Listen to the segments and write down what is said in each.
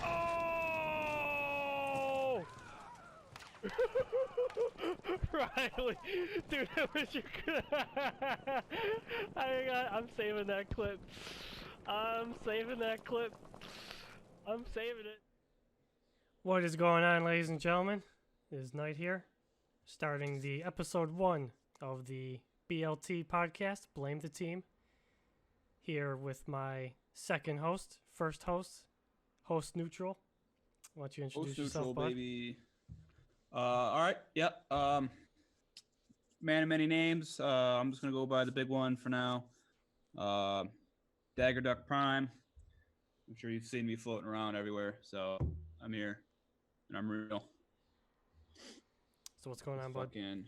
Oh! Riley, dude, that was your. I'm saving that clip. I'm saving it. What is going on, ladies and gentlemen? It is Knight here, starting the episode 1 of the BLT podcast, Blame the Team. Here with my second host, first host, host neutral. Why don't you introduce host yourself, neutral, bud? baby. All right, yep. Man of many names. I'm just gonna go by the big one for now. Dagger Duck Prime. I'm sure you've seen me floating around everywhere, so I'm here and I'm real. So what's going on, bud? Fucking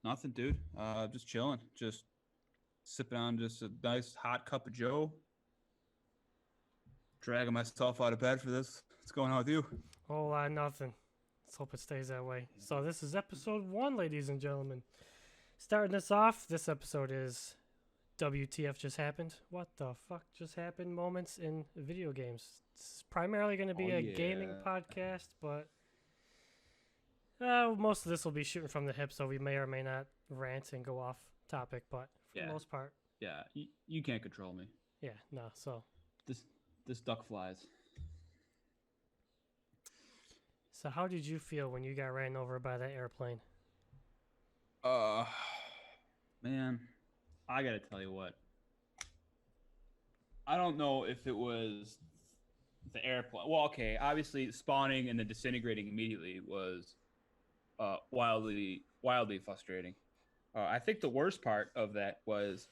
nothing, dude. Just chilling, just sipping on just a nice hot cup of Joe. Dragging myself out of bed for this. What's going on with you? Whole lot of nothing. Let's hope it stays that way. So this is episode 1, ladies and gentlemen. Starting us off, this episode is WTF just happened. What the fuck just happened? Moments in video games. It's primarily going to be a gaming podcast, but most of this will be shooting from the hip, so we may or may not rant and go off topic, but for the most part. Yeah, you can't control me. Yeah, no, so. This duck flies. So how did you feel when you got ran over by that airplane? Man, I gotta tell you what. I don't know if it was the airplane. Well, okay, obviously spawning and then disintegrating immediately was wildly frustrating. I think the worst part of that was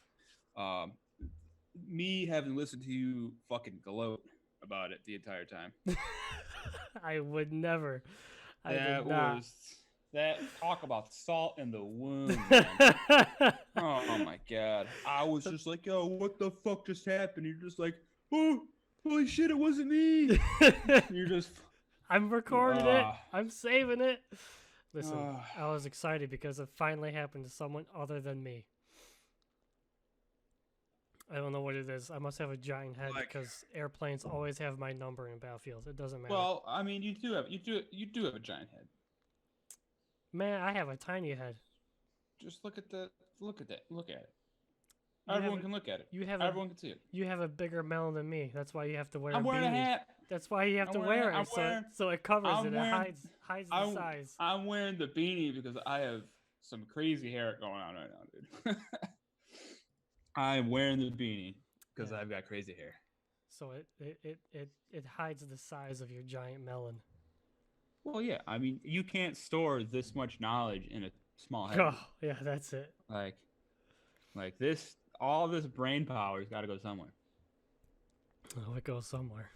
me having listened to you fucking gloat about it the entire time. I would never. That talk about salt in the wound. Oh my god. I was just like, yo, what the fuck just happened? You're just like, oh, holy shit, it wasn't me. You're just. I'm recording it. I'm saving it. Listen, I was excited because it finally happened to someone other than me. I don't know what it is. I must have a giant head because airplanes always have my number in Battlefield. It doesn't matter. Well, I mean, you do have a giant head. Man, I have a tiny head. Just look at it. Everyone can look at it. Everyone can see it. You have a bigger melon than me. That's why you have to wear I'm a wearing beanie. a hat. That's why you have to wear it, so it covers it. It hides the size. I'm wearing the beanie because I have some crazy hair going on right now, dude. I'm wearing the beanie because I've got crazy hair. So it hides the size of your giant melon. Well, yeah. I mean, you can't store this much knowledge in a small head. Oh, yeah, that's it. Like this, all this brain power's got to go somewhere. Oh, it goes somewhere.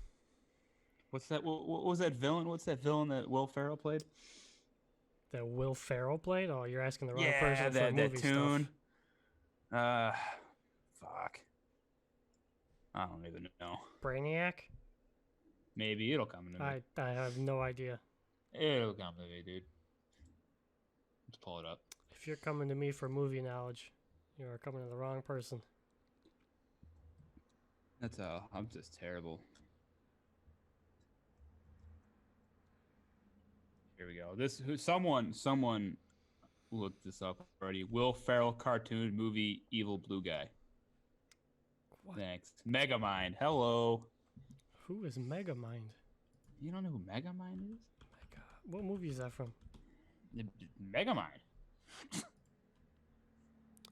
What's that? What was that villain? What's that villain that Will Ferrell played? That Will Ferrell played? Oh, you're asking the wrong person for movie tune. stuff. Fuck. I don't even know. Brainiac? Maybe it'll come to me. I have no idea. It'll come to me, dude. Let's pull it up. If you're coming to me for movie knowledge, you are coming to the wrong person. That's I'm just terrible. Here we go. Someone looked this up already. Will Ferrell cartoon movie Evil Blue Guy. What? Thanks. Megamind. Hello. Who is Megamind? You don't know who Megamind is? What movie is that from? Megamind.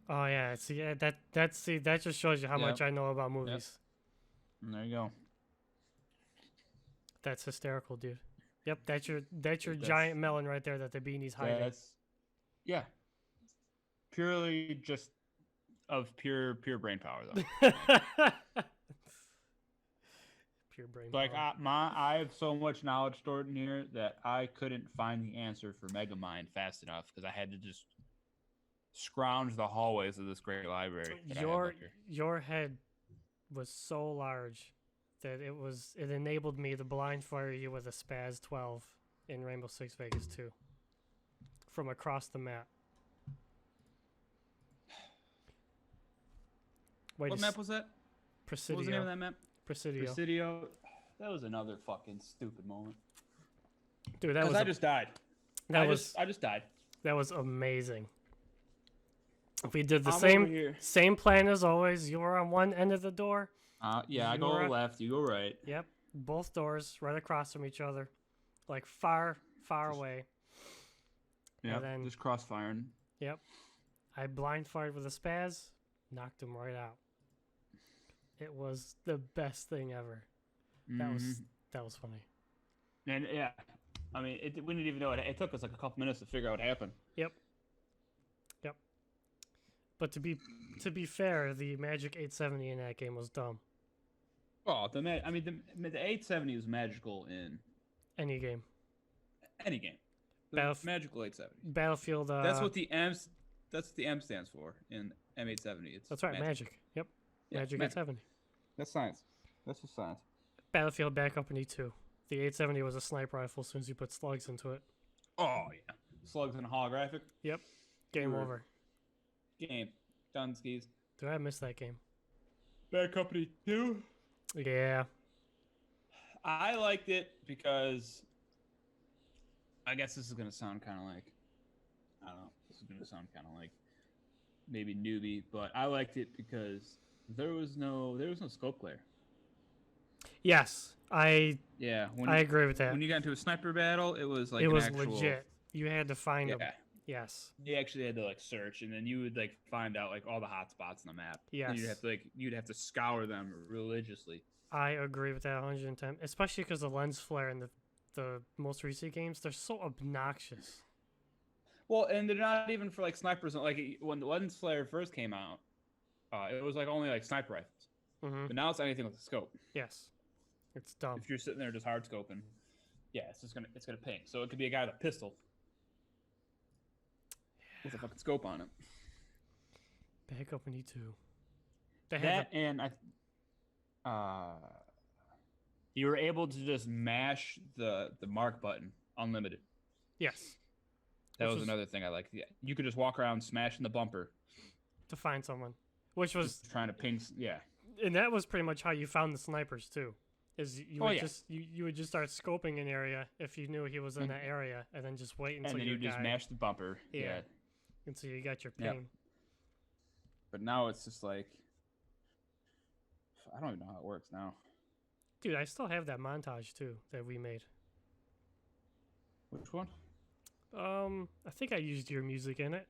Oh yeah, see that just shows you how much I know about movies. Yep. There you go. That's hysterical, dude. Yep, that's your giant melon right there that the beanie's hiding. Yeah. Purely just of pure brain power though. Pure brain like power. I have so much knowledge stored in here that I couldn't find the answer for Megamind fast enough because I had to just scrounge the hallways of this great library. Your head was so large that it enabled me to blind fire you with a Spaz 12 in Rainbow Six Vegas 2 from across the map. What map was that? Presidio. What was the name of that map? Presidio. Presidio. That was another fucking stupid moment. Dude, that was. I just died. I just died. That was amazing. We did the I'm same plan as always. You were on one end of the door. Yeah, I go left. You go right. Yep, both doors right across from each other, like far away. Yeah, just crossfiring. Yep, I blind fired with a spaz, knocked him right out. It was the best thing ever. That was funny. And yeah, I mean, we didn't even know it. It took us like a couple minutes to figure out what happened. Yep. But to be fair, the Magic 870 in that game was dumb. Oh, the 870 is magical in Any game. Any game. Magical 870. Battlefield. That's what the M stands for in M870. That's right, magic. Yep. Yeah, Magic 870. That's science. That's just science. Battlefield Bad Company 2. The 870 was a sniper rifle as soon as you put slugs into it. Oh yeah, slugs and holographic. Yep. Game over. Game done. Skis. Dude, I missed that game. Bad Company 2. Yeah. I liked it because I guess this is gonna sound kind of like, I don't know. This is gonna sound kind of like maybe newbie, but I liked it because there was no scope glare. Yes, I agree with that. When you got into a sniper battle, it was like legit. You had to find them. Yes. You actually had to like search, and then you would like find out like all the hot spots on the map. Yes. And you'd have to scour them religiously. I agree with that 110, especially because the lens flare in the most recent games, they're so obnoxious. Well, and they're not even for like snipers. Like when the lens flare first came out, it was like only like sniper rifles. Mm-hmm. But now it's anything with a scope. Yes. It's dumb. If you're sitting there just hard scoping, yeah, it's gonna ping. So it could be a guy with a pistol with a fucking scope on it. Bad Company 2. You were able to just mash the mark button unlimited. Yes. That was another thing I liked. Yeah, you could just walk around smashing the bumper to find someone, which was just trying to ping. Yeah. And that was pretty much how you found the snipers too. Is you would just start scoping an area if you knew he was in that area, and then just wait until and then you just mash the bumper. Yeah. Until you got your ping. Yep. But now it's just like, I don't even know how it works now. Dude, I still have that montage too that we made. Which one? I think I used your music in it.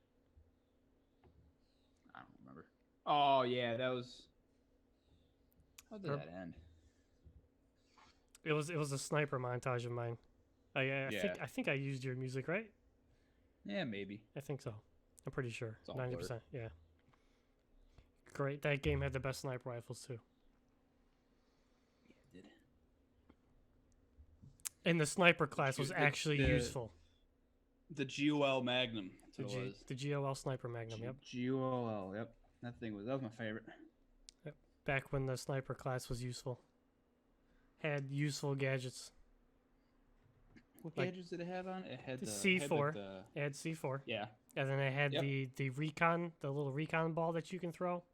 I don't remember. Oh yeah, that was. How did that end? It was a sniper montage of mine. I think I used your music, right? Yeah, maybe. I think so. I'm pretty sure. 90%. Blurred. Yeah. Great. That game had the best sniper rifles too. Yeah, it did. And the sniper class was actually useful. The GOL Magnum. The GOL Sniper Magnum. Yep. GOL. Yep. That was my favorite. Yep. Back when the sniper class was useful. Had useful gadgets. What gadgets did it have on it? It had the C4. It had C4. Yeah. And then it had the recon, the little recon ball that you can throw.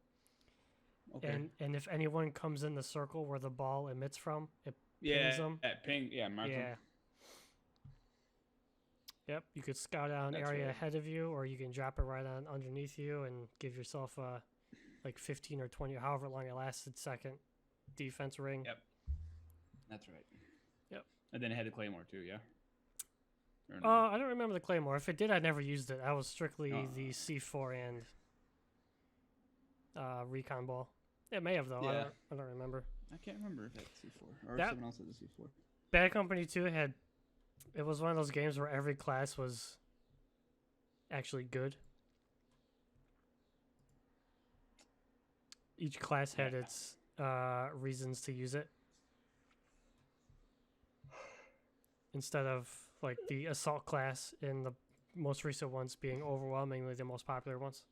Okay. And if anyone comes in the circle where the ball emits from, it pings them. Mark them. Yep, you could scout out an area ahead of you, or you can drop it right on underneath you and give yourself like 15 or 20, or however long it lasted, second defense ring. Yep. That's right. Yep. And then it had the Claymore too, yeah? No? I don't remember the Claymore. If it did, I never used it. I was strictly the C4 and recon ball. It may have, though. Yeah. I don't remember. I can't remember if that's C4 or if someone else had the C4. Bad Company 2 it was one of those games where every class was actually good. Each class had its reasons to use it. Instead of like the assault class in the most recent ones being overwhelmingly the most popular ones.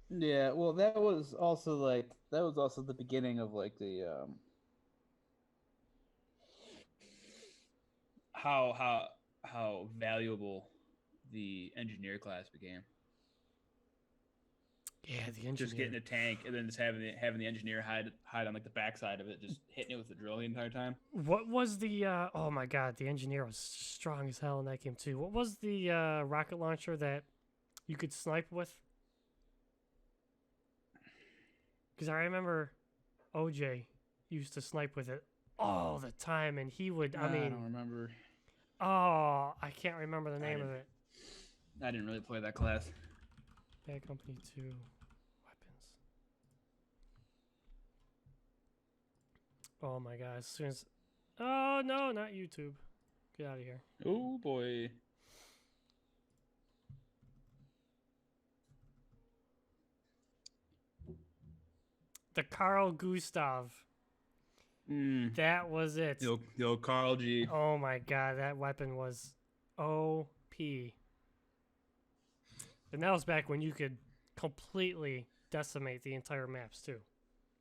Yeah, well, that was also the beginning of like the how valuable the engineer class became. Yeah, the engineer. Just getting a tank and then just having the engineer hide on like the backside of it, just hitting it with the drill the entire time. What was the? Oh my God, the engineer was strong as hell in that game too. What was the rocket launcher that you could snipe with? Because I remember OJ used to snipe with it all the time, and he would. I don't remember. Oh, I can't remember the name of it. I didn't really play that class. Bad Company 2 weapons. Oh my God! As soon as, oh no, not YouTube. Get out of here. Oh boy. The Carl Gustav. That was it. The old Carl G. Oh my God, that weapon was OP. And that was back when you could completely decimate the entire maps too.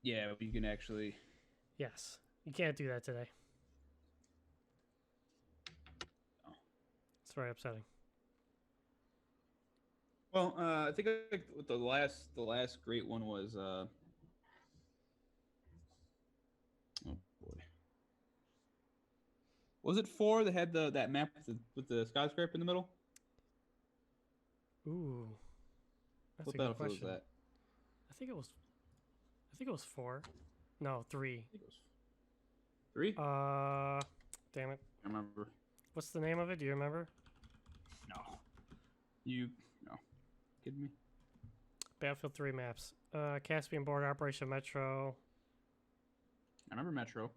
Yeah, you can actually. Yes, you can't do that today. Oh. It's very upsetting. Well, I think the last great one was. Oh boy. Was it 4 that had that map with the skyscraper in the middle? Ooh, that's What a good battlefield was question. that? I think it was 4. No, 3. I think it was 3. Damn it. I remember. What's the name of it? Do you remember? No. No. Kidding me? Battlefield 3 maps. Caspian Border, Operation Metro, I remember Metro.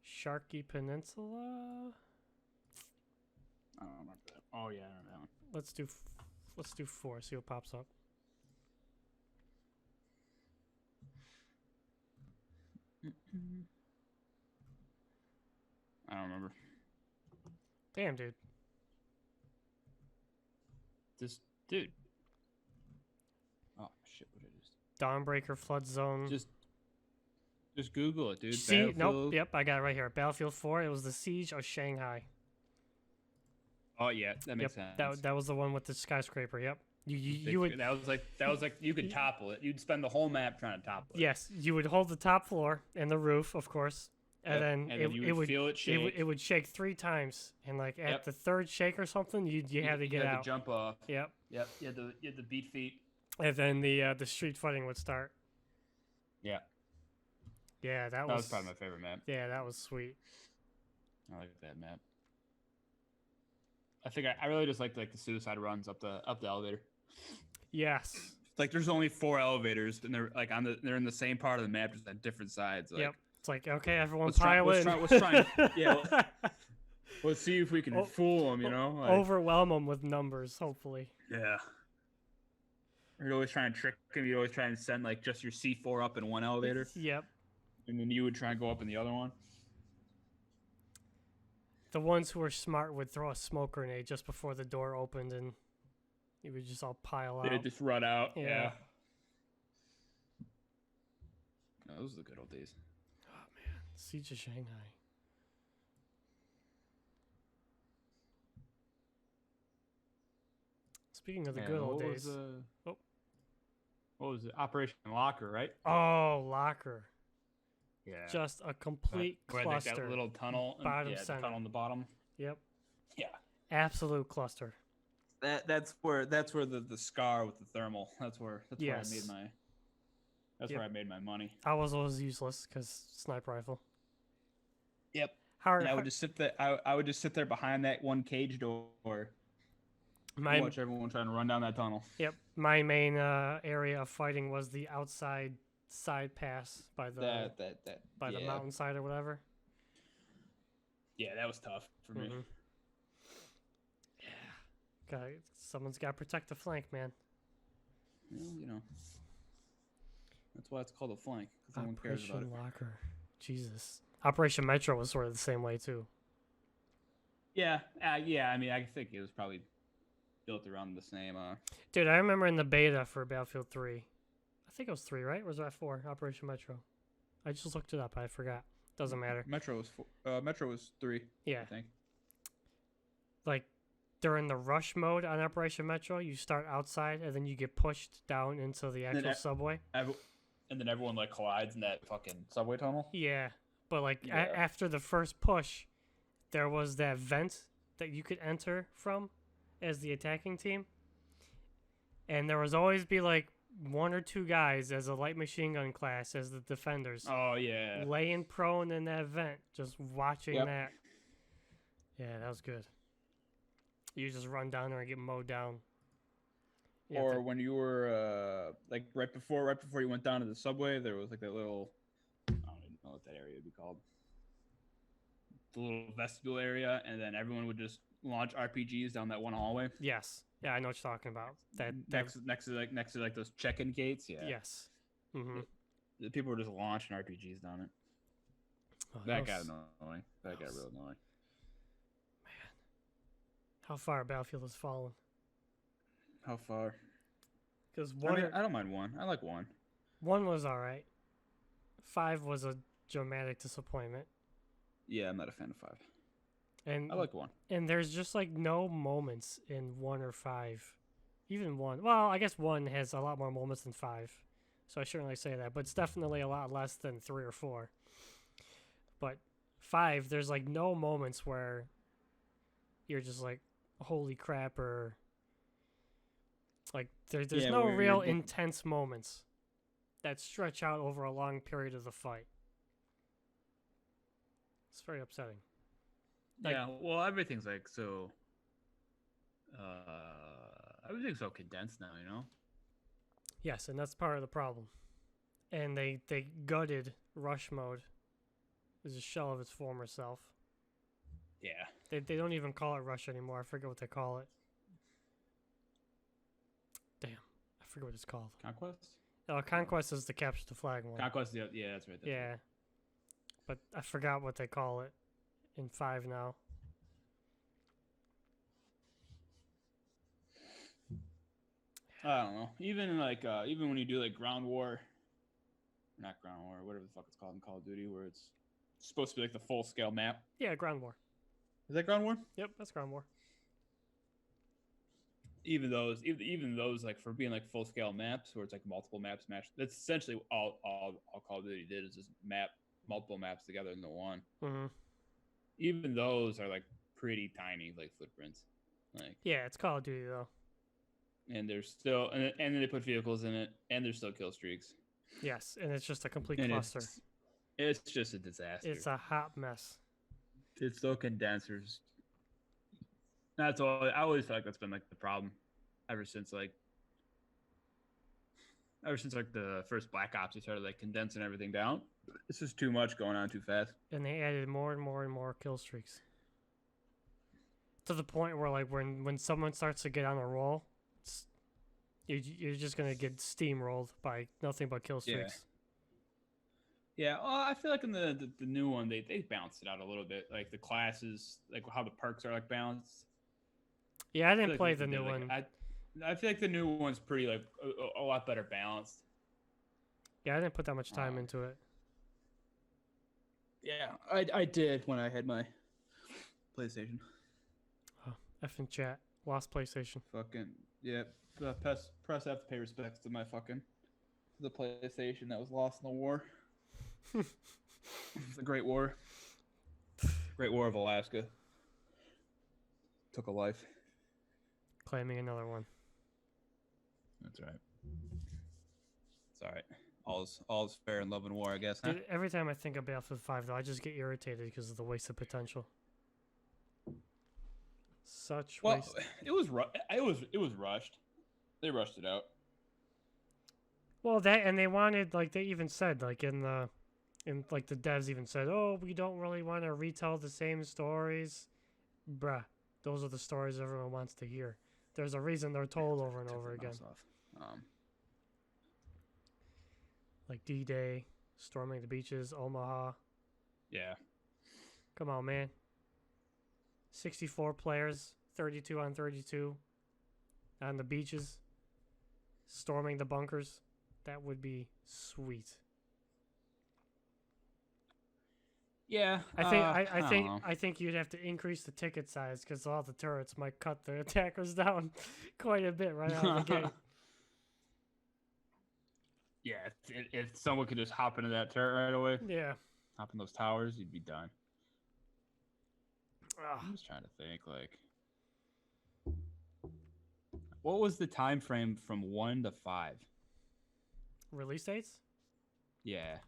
Sharkey Peninsula. I don't remember that. Oh yeah, I remember that one. Let's do 4. See what pops up. I don't remember. Damn, dude. This dude. Oh shit! What it is? Dawnbreaker Flood Zone. Just Google it, dude. See, nope, yep, I got it right here. Battlefield 4. It was the Siege of Shanghai. Oh yeah, that makes Yep, sense. that was the one with the skyscraper. Yep. You would. That was like you could topple it. You'd spend the whole map trying to topple it. Yes, you would hold the top floor and the roof, of course, and then you would feel it shake. It would shake 3 times, and like at the third shake or something, you had to get out. To jump off. Yep. Yep. You had to beat feet. And then the street fighting would start. Yeah. Yeah, that was probably my favorite map. Yeah, that was sweet. I like that map. I think I really just like the suicide runs up the elevator. Yes. Like there's only 4 elevators, and they're like they're in the same part of the map, just on different sides. Like, yep. It's like, okay, everyone let's pile in. Let's try. Yeah. Let's see if we can fool them. You know, like, overwhelm them with numbers. Hopefully. Yeah. You're always trying to trick them. You always try and send like just your C4 up in one elevator. Yep. And then you would try and go up in the other one. The ones who were smart would throw a smoke grenade just before the door opened, and you would just all pile out. They'd just run out. Yeah. Oh, those are the good old days. Oh man, Siege of Shanghai. Speaking of the good old days. What was it? Operation Locker, right? Oh, Locker. Yeah. Just a complete cluster. That little tunnel. Bottom the center. tunnel on the bottom. Yep. Yeah. Absolute cluster. That's where the scar with the thermal. That's where I made my. That's where I made my money. I was always useless because sniper rifle. Yep. And I would just sit there. I would just sit there behind that one cage door. Watch everyone trying to run down that tunnel. Yep. My main area of fighting was the outside side pass by the the mountainside or whatever. Yeah, that was tough for me. Yeah. Someone's got to protect the flank, man. Well, you know. That's why it's called a flank. Because no one cares about it. Locker. Jesus. Operation Metro was sort of the same way, too. Yeah. I mean, I think it was probably built around the same. Dude, I remember in the beta for Battlefield 3. I think it was 3, right? Or was that 4? Operation Metro. I just looked it up. I forgot. Doesn't matter. Metro was 3. Yeah. I think. Like, during the rush mode on Operation Metro, you start outside and then you get pushed down into the actual subway. And then everyone like collides in that fucking subway tunnel. Yeah, but like Yeah. after the first push, there was that vent that you could enter from as the attacking team, and there was always be like one or two guys as a light machine gun class as the defenders. Oh yeah. Laying prone in that vent, just watching Yep. that. Yeah, that was good. You just run down there and get mowed down. You have Or to- when you were like right before you went down to the subway, there was like that little, I don't even know what that area would be called, the little vestibule area, and then everyone would just launch RPGs down that one hallway. yes, yeah, I know what you're talking about. That Next to like those check-in gates. Yeah. yes. Mm-hmm. The people were just launching RPGs down it. Oh, That was- got annoying. That got was- real annoying. How far Battlefield has fallen? How far? Because I don't mind one. I like one. 1 was all right. 5 was a dramatic disappointment, Yeah, I'm not a fan of 5. and I like 1. and there's just like no moments in 1 or 5, even 1. Well, I guess 1 has a lot more moments than 5, so I shouldn't really say that, but it's definitely a lot less than 3 or 4. But 5, there's like no moments where you're just like, holy crap, or like there's Yeah, no where real you're- intense moments that stretch out over a long period of the fight. It's very upsetting. Like- Yeah, well, everything's like so. Everything's so condensed now, you know. Yes, and that's part of the problem. And they gutted rush mode as a shell of its former self. Yeah. They don't even call it rush anymore. I forget what they call it. Damn, I forget what it's called. Conquest. Conquest is the capture the flag one. Conquest. Yeah, that's right. That's Yeah, right. but I forgot what they call it in 5 now. I don't know. Even like even when you do like ground war, not ground war, whatever the fuck it's called in Call of Duty, where it's supposed to be like the full scale map. Yeah, ground war. Is that ground war? Yep, that's ground war. Even those like for being like full scale maps where it's like multiple maps matched. That's essentially all Call of Duty did is just map multiple maps together into one. Mm-hmm. Even those are like pretty tiny like footprints. Like Yeah, it's Call of Duty though. and there's still and then they put vehicles in it and there's still kill streaks. Yes, and it's just a complete And cluster. it's just a disaster. It's a hot mess. It's so condensers. That's all. I always feel like that's been like the problem, ever since like the first Black Ops. They started like condensing everything down. It's just too much going on too fast. And they added more and more and more kill streaks. To the point where like when someone starts to get on a roll, you're just gonna get steamrolled by nothing but kill streaks. Yeah, well, I feel like in the new one they balanced it out a little bit. Like the classes, like how the perks are like balanced. Yeah, I didn't feel play like the they new did, one. like, I feel like the new one's pretty like a lot better balanced. Yeah, I didn't put that much time into it. Yeah, I did when I had my PlayStation. Oh, F in chat. Lost PlayStation. Fucking yeah. Press F to pay respects to my fucking the PlayStation that was lost in the war. It's a great war. Great War of Alaska. Took a life. Claiming another one. That's right. It's all right. All's fair in love and war, I guess. Huh? Dude, every time I think of Battlefield 5, though, I just get irritated because of the wasted potential. Such Well, waste. it was rushed. They rushed it out. Well, that and they wanted like they even said like in the devs even said, oh, we don't really want to retell the same stories. Bruh, those are the stories everyone wants to hear. There's a reason they're told over and over again. Like D-Day, storming the beaches, Omaha. Yeah. Come on, man. 64 players, 32 on 32 on the beaches, storming the bunkers. That would be sweet. Yeah, don't know. I think you'd have to increase the ticket size because all the turrets might cut the attackers down quite a bit right out of the gate. Yeah, if someone could just hop into that turret right away, Yeah. hop in those towers, you'd be done. Ugh. I'm just trying to think, like, what was the time frame from 1 to 5? Release dates? Yeah,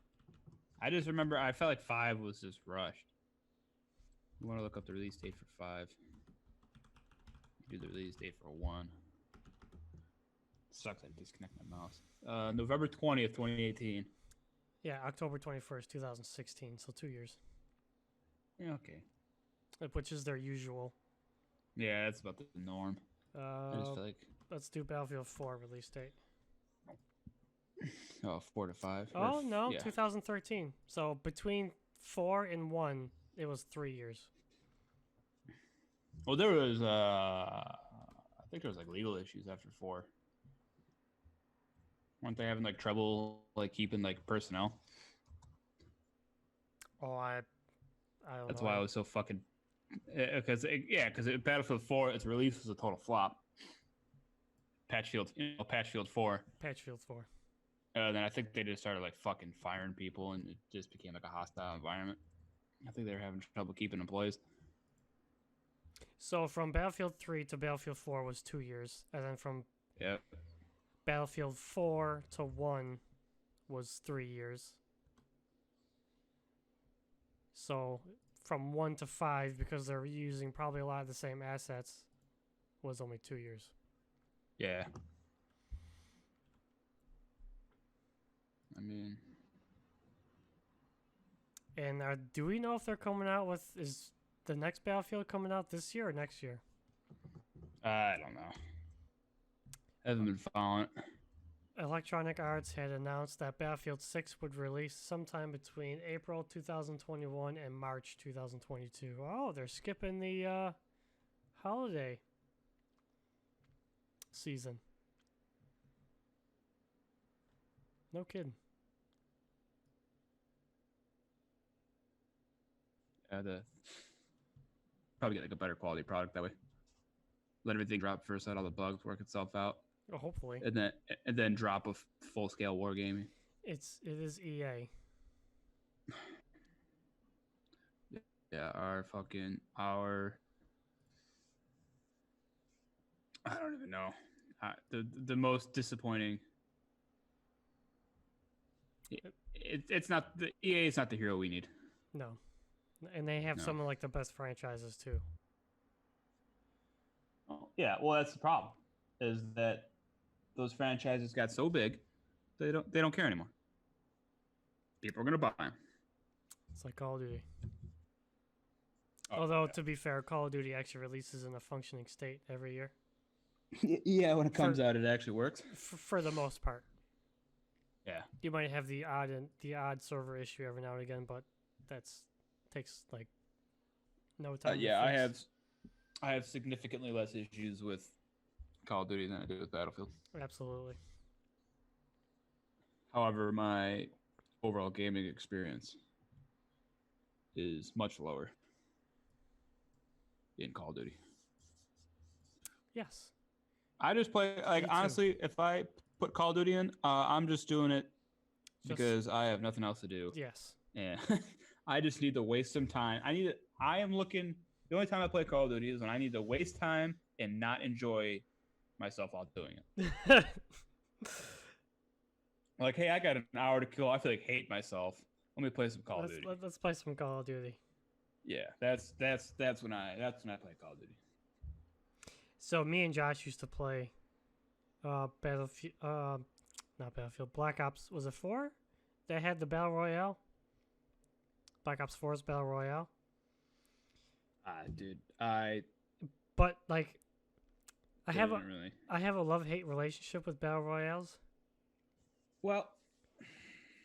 I just remember I felt like 5 was just rushed. You want to look up the release date for 5? Do the release date for 1. Sucks. I disconnect my mouse. November 20th, 2018. Yeah, October 21st, 2016. So 2 years. Yeah, okay. Which is their usual. Yeah, that's about the norm. I just feel like Let's do Battlefield 4 release date. 4 to 5. Oh, no, yeah. 2013. So between 4 and 1, it was 3 years. Well, there was I think there was like legal issues after 4. Weren't they having like trouble like keeping like personnel? Oh, I don't That's know. why I was so fucking because Battlefield 4 its release was a total flop. Patchfield 4. Patchfield 4. Then I think they just started like fucking firing people, and it just became like a hostile environment. I think they were having trouble keeping employees. So from Battlefield 3 to Battlefield 4 was 2 years, and then from Battlefield 4 to 1 was 3 years. So from 1 to 5, because they're using probably a lot of the same assets, was only 2 years. Yeah. I mean, and do we know if they're coming out with, is the next Battlefield coming out this year or next year? I don't know. Haven't been following it. Electronic Arts had announced that Battlefield 6 would release sometime between April 2021 and March 2022. Oh, they're skipping the holiday season. No kidding. Yeah, probably get like a better quality product that way. Let everything drop first, let all the bugs work itself out. Oh, hopefully. And then drop a full scale war game. It is EA. Yeah, our I don't even know. The most disappointing. It's not the EA is not the hero we need. No, and they have some of like the best franchises too. Oh, yeah, well that's the problem. Is that those franchises got so big, they don't care anymore. People are gonna buy them. It's like Call of Duty. Oh, Although yeah. to be fair, Call of Duty actually releases in a functioning state every year. Yeah, when it comes out, it actually works. For the most part. Yeah. You might have the odd server issue every now and again, but takes like no time. Yeah, I have significantly less issues with Call of Duty than I do with Battlefield. Absolutely. However, my overall gaming experience is much lower in Call of Duty. Yes. I just play honestly, if I put Call of Duty in, I'm just doing it because I have nothing else to do. Yes. And I just need to waste some time. The only time I play Call of Duty is when I need to waste time and not enjoy myself while doing it. Like, hey, I got an hour to kill. I feel like hate myself. Let me play some Call of Duty. Let's play some Call of Duty. Yeah, that's when I play Call of Duty. So me and Josh used to play Battlefield, not Battlefield, Black Ops. Was it 4? They had the Battle Royale. Black Ops 4's Battle Royale. Dude, But like, I have a love-hate relationship with Battle Royales. Well,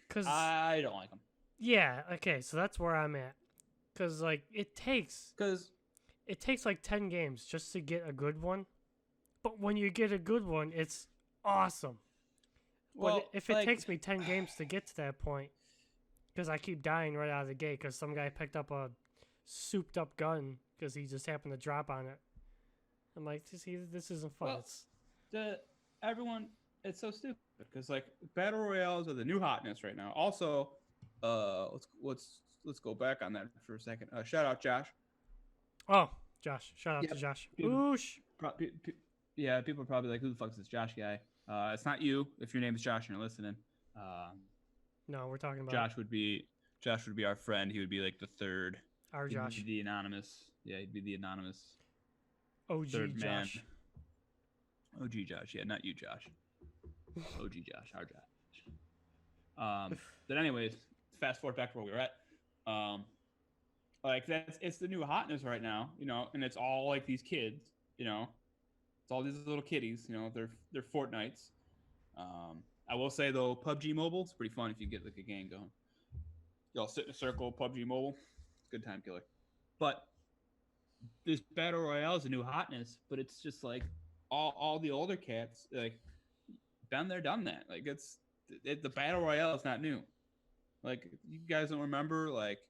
cause I don't like them. Yeah. Okay. So that's where I'm at. Cause like it takes like 10 games just to get a good one. But when you get a good one, it's awesome. Well, but if it takes me 10 games to get to that point, Because I keep dying right out of the gate because some guy picked up a souped up gun because he just happened to drop on it. I'm like, see, this isn't fun. Well, everyone, it's so stupid because like battle royales are the new hotness right now. Also, let's go back on that for a second. Shout out Josh. Oh, Josh! Shout out Yep. to Josh. People- Oosh. Yeah, people are probably like, who the fuck is this Josh guy? It's not you if your name is Josh and you're listening. No, we're talking about Josh would be our friend. He would be like the third. our Josh. He'd be the anonymous. Yeah, he'd be the anonymous OG third man. Josh. OG Josh. Yeah, not you, Josh. OG Josh, our Josh. But anyways, fast forward back to where we were at. Like it's the new hotness right now, you know, and it's all like these kids, you know, it's all these little kiddies, you know, they're Fortnites. I will say though, PUBG Mobile, it's pretty fun if you get like a gang going. Y'all sit in a circle, PUBG Mobile, good time killer. But this battle royale is a new hotness, but it's just like all the older cats like been there, done that. Like the battle royale is not new. Like you guys don't remember like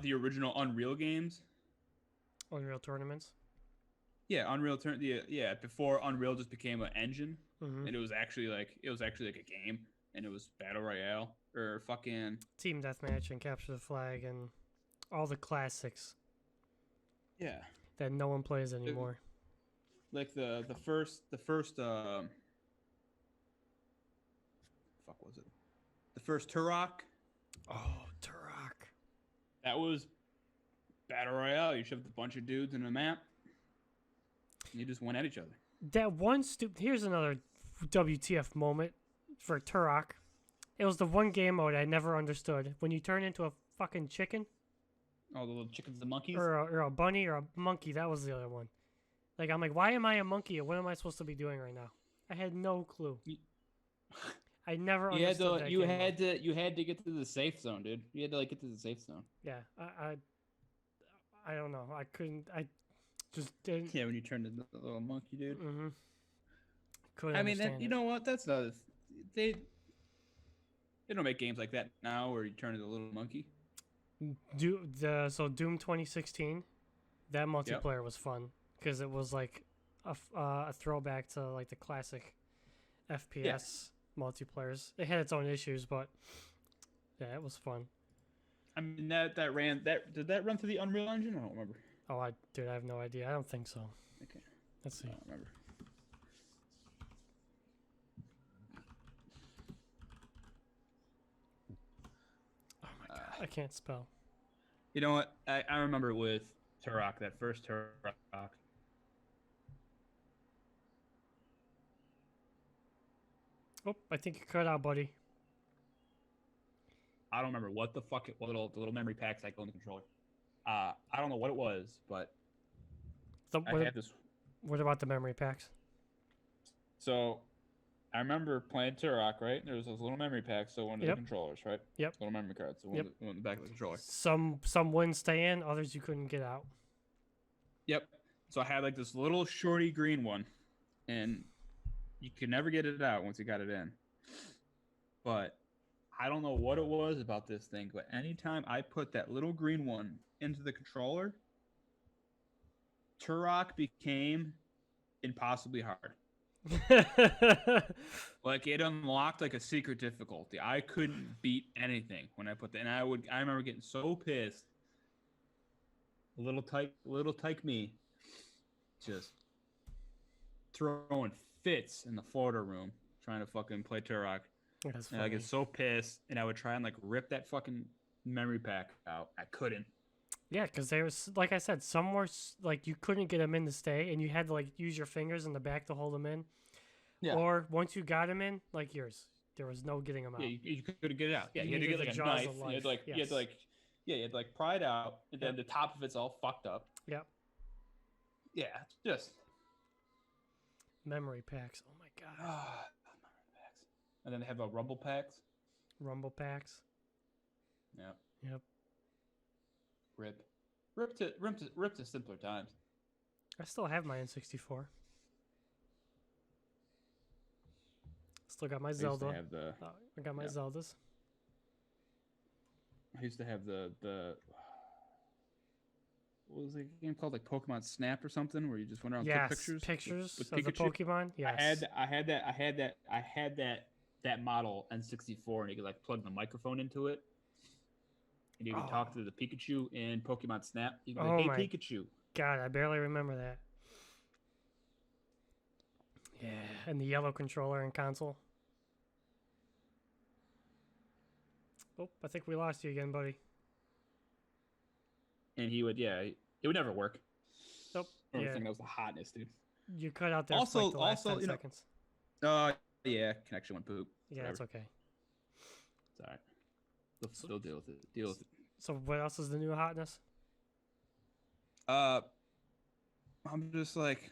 the original Unreal games? Unreal tournaments. Yeah, before Unreal just became an engine, Mm-hmm. and it was actually like a game, and it was battle royale or fucking Team deathmatch and capture the flag and all the classics yeah, that no one plays anymore. like the first fuck was it? The first Turok. Oh, Turok. That was battle royale. You shoved a bunch of dudes in a map. And you just went at each other. That one here's another WTF moment for Turok. It was the one game mode I never understood. When you turn into a fucking chicken, All the little chickens and monkeys. or a bunny or a monkey, that was the other one. Like I'm like, why am I a monkey? What am I supposed to be doing right now? I had no clue. I never understood that you game had mode. to get to the safe zone, dude. You had to like get to the safe zone. Yeah, I don't know. I couldn't. I just didn't. Yeah, when you turned into the little monkey, dude. Mm-hmm. Couldn't I mean, understand you it. know what? That's not they don't make games like that now where you turn into a little monkey. So Doom 2016, that multiplayer was fun because it was like a throwback to like the classic FPS multiplayers. It had its own issues, but yeah, it was fun. I mean, did that run through the Unreal Engine? I don't remember. Oh, I have no idea. I don't think so. Okay, Let's see. I don't remember. Oh my god, I can't spell. You know what? I remember with Turok, that first Turok. Oh, I think you cut out, buddy. I don't remember what the fuck the little memory packs that go in the controller. I don't know what it was, but I had this. What about the memory packs? So I remember playing Turok, right? There was those little memory packs that went into the controllers, right? Yep. Little memory cards that went in the back of the controller. Some wouldn't stay in, others you couldn't get out. Yep. So I had like this little shorty green one, and you could never get it out once you got it in. But I don't know what it was about this thing, but anytime I put that little green one into the controller, Turok became impossibly hard. Like it unlocked like a secret difficulty. I couldn't beat anything when I put that. And I remember getting so pissed. Little tyke me, just throwing fits in the Florida room trying to fucking play Turok. And I get so pissed, and I would try and like rip that fucking memory pack out. I couldn't. Yeah, because there was, like I said, some were like you couldn't get them in to stay, and you had to like use your fingers in the back to hold them in. Yeah. Or once you got them in, like yours, there was no getting them out. Yeah, you couldn't get it out. Yeah, you had to get like a knife. You had to like pry it out, and then the top of it's all fucked up. Yep. Yeah, just memory packs. Oh my god. Memory packs. And then they have rumble packs. Rumble packs. Yep. Yep. Rip to simpler times. I still have my N64. Still got my I used Zelda. to have the. I got my yeah. Zeldas. I used to have the what was the game called, like Pokemon Snap or something, where you just went around and took Yes, pictures pictures with of the Pikachu. Pokemon. Yes. I had that model N64, and you could like plug the microphone into it, and you could talk to the Pikachu in Pokemon Snap. You could be like, "Hey Pikachu." God, I barely remember that. Yeah, and the yellow controller and console. Oh, I think we lost you again, buddy. And he would, it would never work. Nope. I remember thinking that was the hotness, dude. You cut out there for like the last 10 seconds. Yeah, connection went poop. Yeah, Whatever. it's okay. It's all right. They'll deal with it. Deal with it. So what else is the new hotness? I'm just like,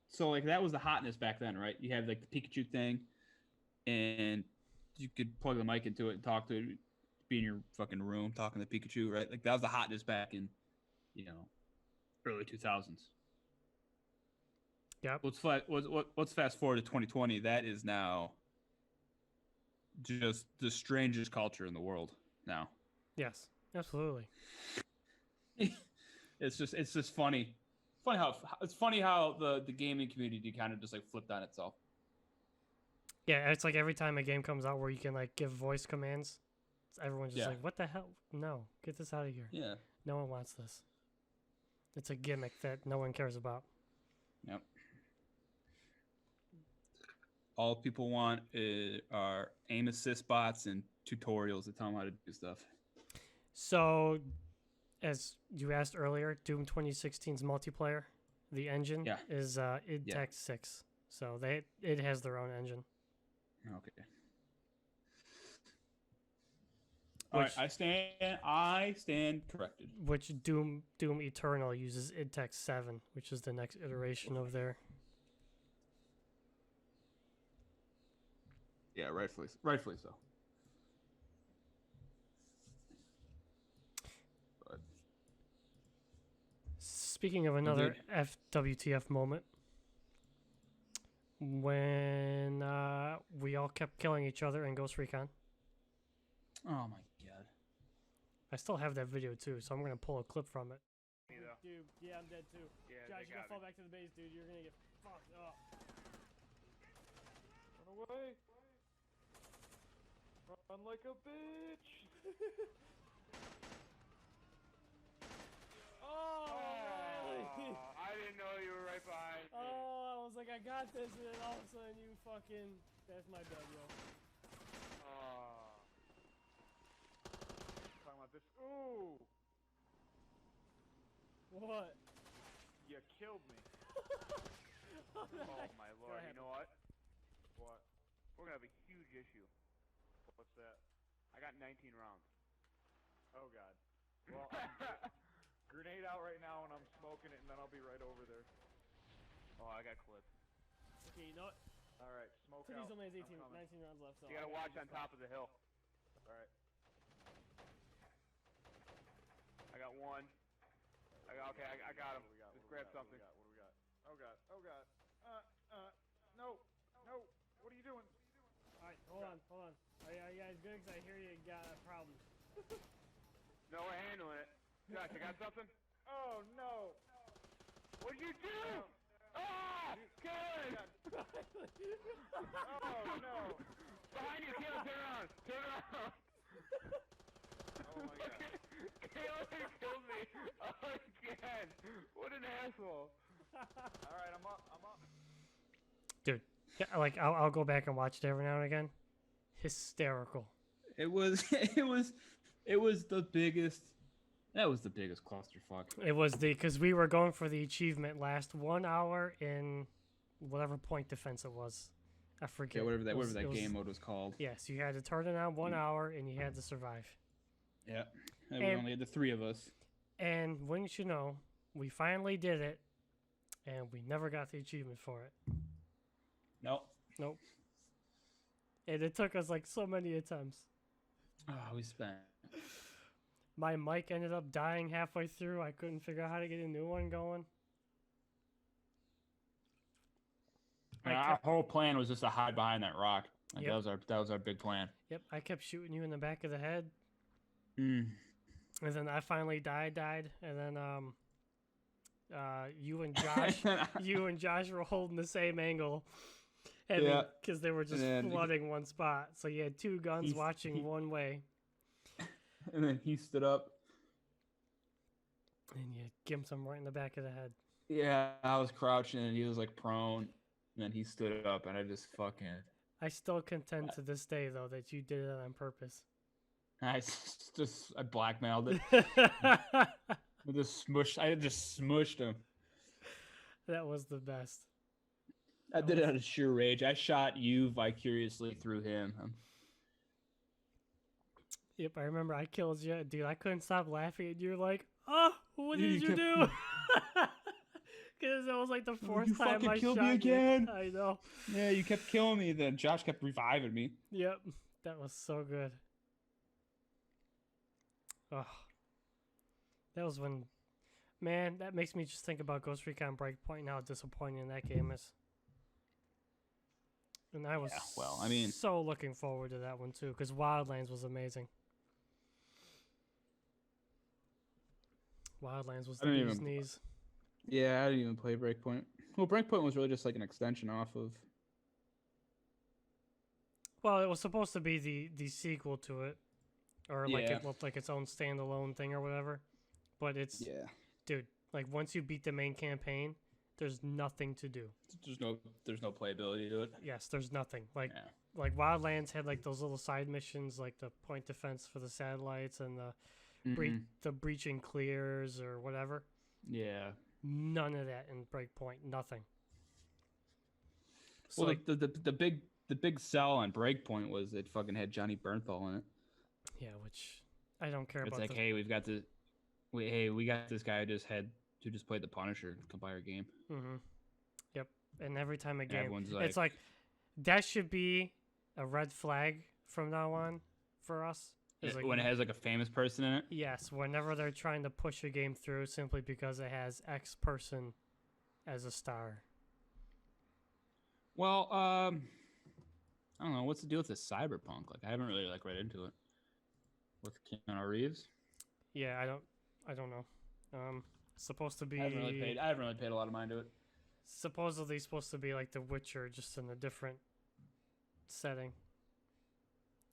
so like that was the hotness back then, right? You have like the Pikachu thing, and you could plug the mic into it and talk to it, be in your fucking room talking to Pikachu, right? Like that was the hotness back in, early 2000s. Yep. Let's fast forward to 2020. That is now just the strangest culture in the world now. Yes, absolutely. It's just funny. It's funny how the gaming community kind of just like flipped on itself. Yeah, it's like every time a game comes out where you can like give voice commands, everyone's just like, "What the hell? No, get this out of here." Yeah. No one wants this. It's a gimmick that no one cares about. Yep. All people want are aim assist bots and tutorials that tell them how to do stuff. So, as you asked earlier, Doom 2016's multiplayer, the engine is id Tech 6. So it has their own engine. Okay. All right, I stand corrected. Which Doom Eternal uses id Tech 7, which is the next iteration of their. Yeah, rightfully so. But speaking of another WTF moment, when we all kept killing each other in Ghost Recon. Oh my god. I still have that video too, so I'm going to pull a clip from it. Dude, yeah, I'm dead too. Yeah, Josh, you're going to fall back to the base, dude. You're going to get fucked up. Run away. Run like a bitch. I didn't know you were right behind me. I was like, I got this, and then all of a sudden you fucking... That's my bad, yo. Talking about this. Ooh! What? You killed me. Oh my lord, you know what? What? We're gonna have a huge issue. What's that? I got 19 rounds. Oh god. Well, grenade out right now and I'm smoking it and then I'll be right over there. Oh, I got clipped. Okay, you know what? Alright, smoke So out. he's only has 19 rounds left, so... You gotta watch on top of the hill. Alright. I got one. Okay, I got him. Just grab something. What do we got? Oh god. Oh god. No. No. What are you doing? Alright, hold on. Are you guys good? Because I hear you got a problem. No, we're handling it. Josh, I got something? Oh no. What'd you do? Ah! Good! Oh no. Behind you, Caleb, turn around! Turn around! Oh my god. Caleb killed me again! What an asshole! Alright, I'm up. Dude, yeah, like I'll go back and watch it every now and again. Hysterical. It was the biggest. That was the biggest clusterfuck. It was because we were going for the achievement last 1 hour in whatever point defense it was. I forget. Yeah, whatever that game mode was called. Yes, you had to turn it on 1 hour and you had to survive. Yeah, and we only had the three of us. And wouldn't you know, we finally did it, and we never got the achievement for it. Nope. And it took us like so many attempts. Oh, we spent. My mic ended up dying halfway through. I couldn't figure out how to get a new one going. And our whole plan was just to hide behind that rock. Like, Yep. that was our big plan. Yep, I kept shooting you in the back of the head. Mm. And then I finally died, and then you and Josh were holding the same angle, and because they were just flooding one spot, so you had two guns watching one way. And then he stood up, and you gimped him right in the back of the head. Yeah, I was crouching, and he was like prone, and then he stood up, and I just fucking. I still contend to this day though that you did it on purpose. I blackmailed it. I just smushed him. That was the best. I did it out of sheer rage. I shot you vicariously through him. Yep, I remember I killed you. Dude, I couldn't stop laughing, and you're like, oh, what did you do? Because it was like the fourth time I shot me again. You. I know. Yeah, you kept killing me, then Josh kept reviving me. Yep, that was so good. Oh, that was when, man, that makes me just think about Ghost Recon Breakpoint and how disappointing that game is. And I was so looking forward to that one too, because Wildlands was amazing. Wildlands was the bee's knees. Yeah, I didn't even play Breakpoint. Well, Breakpoint was really just like an extension off of. Well, it was supposed to be the sequel to it, or like it looked like its own standalone thing or whatever. But it's dude, like once you beat the main campaign, there's nothing to do. There's no playability to it. Yes, there's nothing. Like Wildlands had like those little side missions, like the point defense for the satellites and the breaching clears or whatever. Yeah. None of that in Breakpoint. Nothing. So well, like, the big sell on Breakpoint was it fucking had Johnny Bernthal in it. Yeah, which I don't care about. It's like, hey, we got this guy who just played the Punisher. Come buy our game. Mm-hmm. Yep. And every time a game, like, it's like that should be a red flag from now on for us. When it has like a famous person in it? Yes, whenever they're trying to push a game through simply because it has X person as a star. Well, I don't know. What's the deal with this Cyberpunk? Like, I haven't really read into it. With Keanu Reeves? Yeah, I don't know. It's supposed to be. I haven't really paid a lot of mind to it. Supposedly supposed to be like The Witcher, just in a different setting.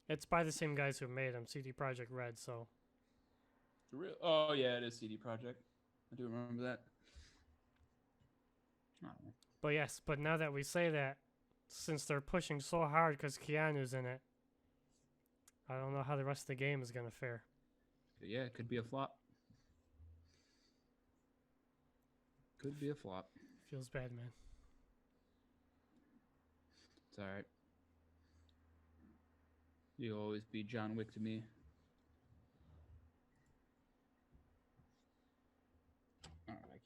It's by the same guys who made them, CD Projekt Red, so. Oh, yeah, it is CD Projekt. I do remember that. I don't know. But yes, but now that we say that, since they're pushing so hard because Keanu's in it, I don't know how the rest of the game is going to fare. Yeah, it could be a flop. Could be a flop. Feels bad, man. It's all right. You'll always be John Wick to me. All right, I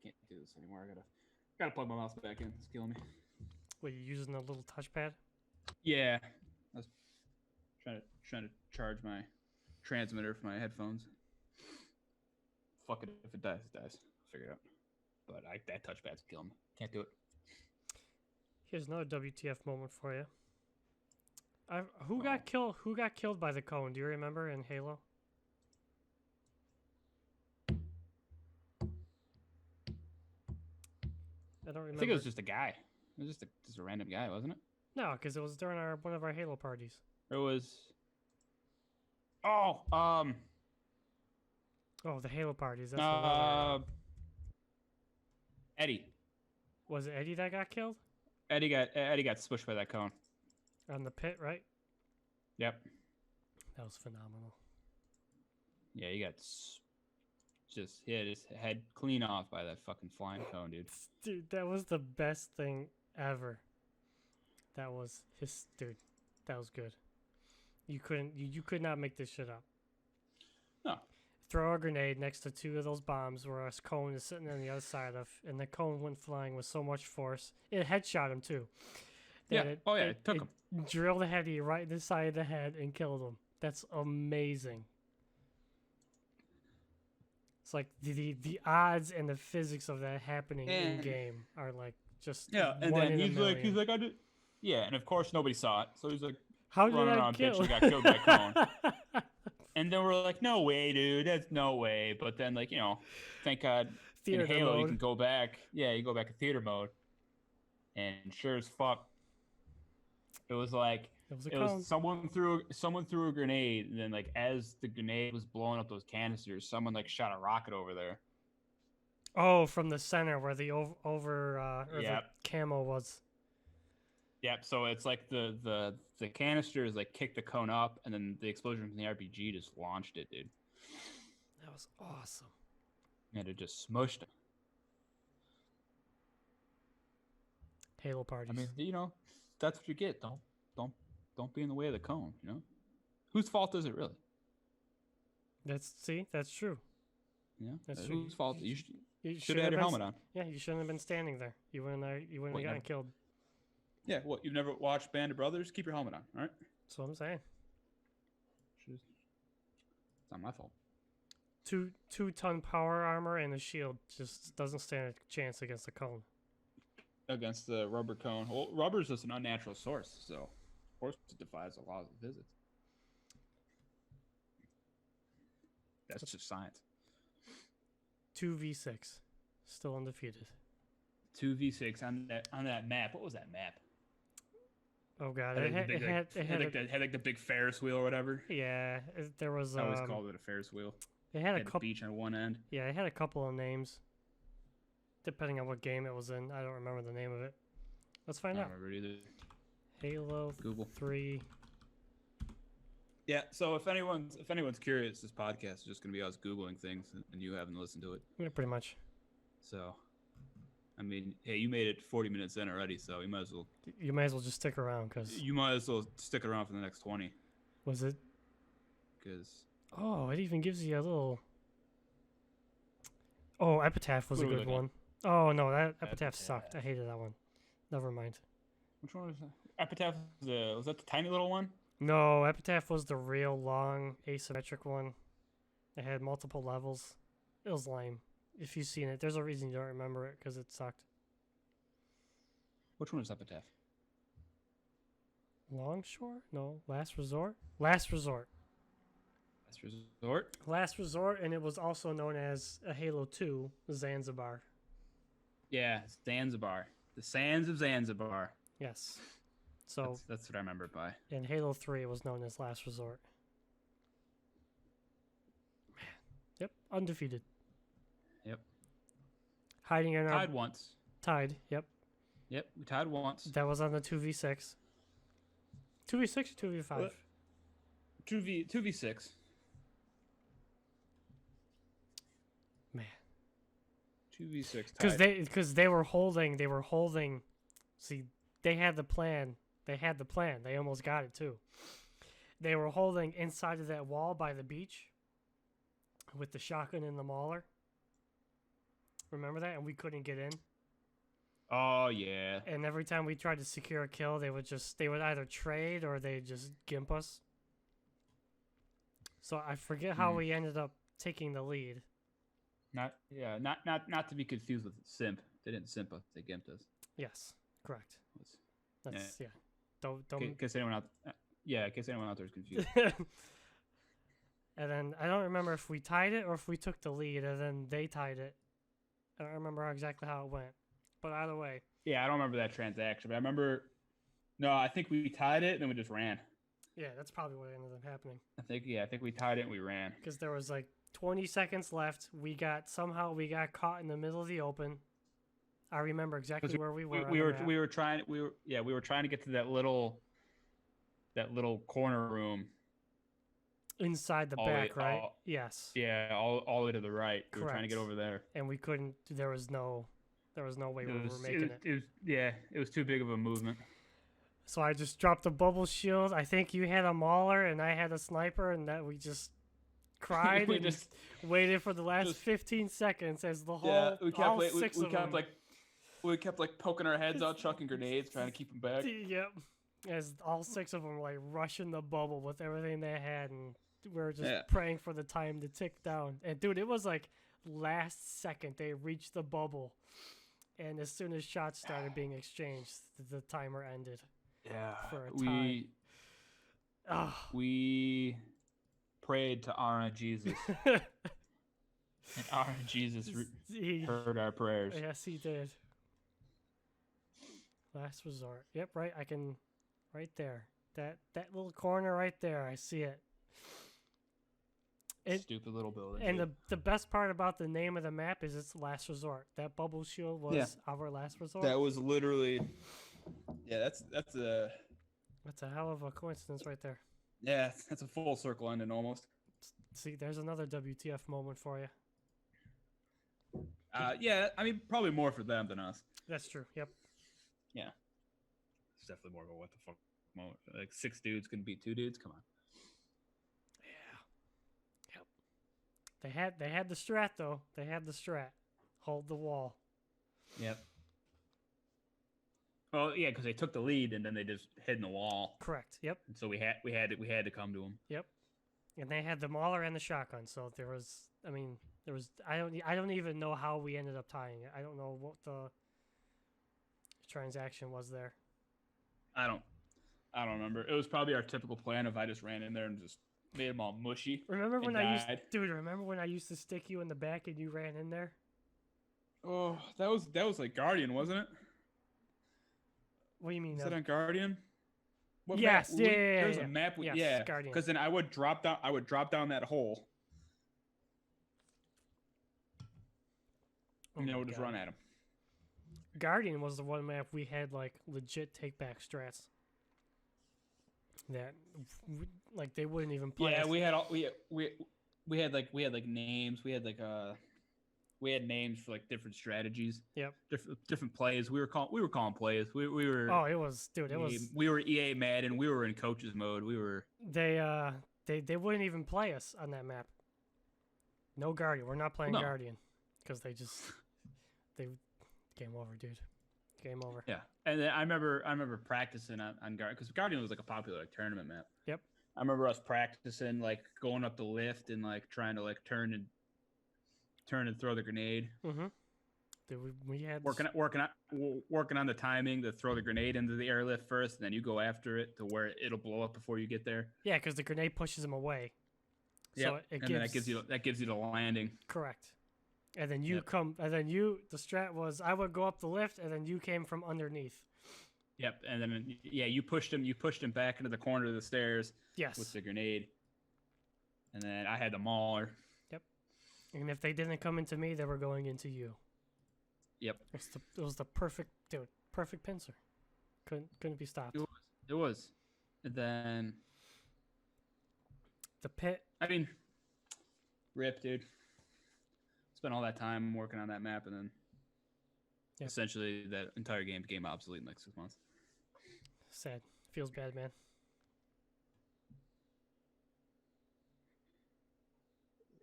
can't do this anymore. I gotta plug my mouse back in. It's killing me. Wait, you using a little touchpad? Yeah, I was trying to charge my transmitter for my headphones. Fuck it, if it dies, it dies. I'll figure it out. But that touchpad's killing me. Can't do it. Here's another WTF moment for you. Who got killed by the cone? Do you remember in Halo? I don't remember. I think it was just a guy. It was just a random guy, wasn't it? No, because it was during one of our Halo parties. It was. Oh, the Halo parties. That's what Eddie. Was it Eddie that got killed? Eddie got smushed by that cone. On the pit, right? Yep. That was phenomenal. Yeah, he got just hit his head clean off by that fucking flying cone, dude. Dude, that was the best thing ever. That was dude. That was good. You could not make this shit up. No. Throw a grenade next to two of those bombs where a cone is sitting on the other side of, and the cone went flying with so much force. It headshot him too. Yeah. It took him. Drilled Eddie right in the side of the head and killed him. That's amazing. It's like the odds and the physics of that happening in game are like Just Yeah, and one then in a he's million. like, I did. Yeah, and of course nobody saw it, so he's like How did running I around kill? bitching, got killed by a cone. And then we're like, no way, dude, that's no way. But then, like, thank God in Theater Halo you mode. can go back. Yeah, you go back to theater mode, and sure as fuck, it was like It was a it was cone. someone threw a grenade, and then like as the grenade was blowing up those canisters, someone like shot a rocket over there. Oh, from the center where the or Yep. the camo was. Yep. So it's like the canisters like kicked the cone up, and then the explosion from the RPG just launched it, dude. That was awesome. And it just smushed it. Halo parties. I mean, that's what you get. Don't be in the way of the cone. Whose fault is it really? That's true. That's true. Whose fault? You You should have had your been, helmet on. Yeah, you shouldn't have been standing there. You wouldn't have gotten killed. Yeah. What? You've never watched Band of Brothers? Keep your helmet on. All right. That's what I'm saying. It's not my fault. 2-ton power armor and a shield just doesn't stand a chance against a cone. Against the rubber cone. Well, rubber is just an unnatural source, so of course it defies the laws of physics. That's just science. 2v6, still undefeated. 2v6 on that map. What was that map? Oh god, It had like the big Ferris wheel or whatever. yeah. There was I always called it a Ferris wheel. It had a Had the couple. beach on one end. Yeah, it had a couple of names, depending on what game it was in. I don't remember the name of it. Let's I find don't out. remember either. Halo Google. 3. Yeah. So if anyone's curious, this podcast is just gonna be us googling things and you haven't listened to it. Yeah, pretty much. So, I mean, hey, you made it 40 minutes in already, so you might as well just stick around because stick around for the next 20. was it? Because Oh, it even gives you a little. Oh, Epitaph was a What are we good looking at? one. Oh no, that Epitaph Epitaph. sucked. I hated that one. Never mind. which one was that? Epitaph was that the tiny little one? No, Epitaph was the real long asymmetric one. It had multiple levels. It was lame. If you've seen it, there's a reason you don't remember it because it sucked. Which one was Epitaph? Longshore? No, Last Resort. Last Resort. Last Resort. Last Resort, and it was also known as a Halo 2 Zanzibar. Yeah, Zanzibar. The Sands of Zanzibar. Yes. So, That's what I remember it by. in Halo 3, it was known as Last Resort. Man. Yep, undefeated. Yep. Hiding in our... Tied once. Tied, yep. Yep, we tied once. That was on the 2v6. 2v6 or 2v5? What? 2v6. Man. 2v6. Because they were holding. See, they had the plan. They almost got it too. They were holding inside of that wall by the beach with the shotgun and the mauler. Remember that? And we couldn't get in. Oh yeah. And every time we tried to secure a kill, they would either trade or they'd just gimp us. So I forget how we ended up taking the lead. Not to be confused with simp. They didn't simp us. They gimped us. Yes, correct. That's yeah. Don't. In case anyone out there is confused. And then I don't remember if we tied it or if we took the lead, and then they tied it. I don't remember exactly how it went, but either way. Yeah, I don't remember that transaction, but I remember. No, I think we tied it and then we just ran. Yeah, that's probably what ended up happening. I think we tied it and we ran. Because there was like 20 seconds left. We got caught in the middle of the open. I remember exactly where we were. We were trying to get to that little corner room inside the back, right? Yes. Yeah, all the way to the right. We were trying to get over there, and we couldn't. There was no way we were making it. It was too big of a movement. So I just dropped a bubble shield. I think you had a mauler and I had a sniper, and that we just cried and just waited for the last 15 seconds as the whole we kept poking our heads out, chucking grenades, trying to keep them back. Yep. As all 6 of them were rushing the bubble with everything they had, and we were just praying for the time to tick down. And dude, it was last second they reached the bubble, and as soon as shots started being exchanged, the timer ended. Yeah, For a tie. we prayed to Ara Jesus, and Ara Jesus heard our prayers. Yes, he did. Last resort. Yep, right. I can, right there. That little corner right there. I see it. Stupid little building. And the best part about the name of the map is it's last resort. That bubble shield was our last resort. That was literally. Yeah, that's a. That's a hell of a coincidence right there. Yeah, that's a full circle ending almost. See, there's another WTF moment for you. Yeah, I mean, probably more for them than us. That's true. Yep. Yeah. It's definitely more of a what the fuck moment. Like 6 dudes can beat 2 dudes. Come on. Yeah. Yep. They had the strat though. They had the strat. Hold the wall. Yep. Well, yeah, because they took the lead and then they just hid in the wall. Correct. Yep. And so we had to come to them. Yep. And they had the mauler and the shotgun. So there was. I don't even know how we ended up tying it. I don't know what the transaction was there. I don't remember. It was probably our typical plan if I just ran in there and just made them all mushy. Remember when died. Remember when I used to stick you in the back and you ran in there? Oh, that was like Guardian, wasn't it? What do you mean? Is that on Guardian? What yes, map? Yeah. There's a map. Yes, Guardian. Because then I would drop down that hole. Oh and I would just run at him. Guardian was the one map we had like legit take back strats. That like they wouldn't even play. Yeah, us. we had names. We had names for like different strategies. Yep. Different plays. We were calling plays. We were. Oh, it was, dude. It was. We were EA Madden. We were in coaches mode. We were. They wouldn't even play us on that map. No Guardian. We're not playing Guardian because they game over, dude. Game over. Yeah, and then I remember practicing on Guardian because Guardian was like a popular like tournament map. Yep. I remember us practicing like going up the lift and like trying to like turn and throw the grenade. Mm-hmm. Dude, we had working on the timing to throw the grenade into the airlift first, and then you go after it to where it'll blow up before you get there. Yeah, because the grenade pushes them away. Yeah, so and then that gives you the landing. Correct. And then the strat was I would go up the lift, and then you came from underneath. Yep, and then you pushed him back into the corner of the stairs. Yes. With the grenade, and then I had the mauler. Yep. And if they didn't come into me, they were going into you. Yep. It was the perfect pincer. Couldn't be stopped. It was. And then the pit. I mean, rip, dude. Spent all that time working on that map, and then essentially that entire game became obsolete in like 6 months. Sad. Feels bad, man.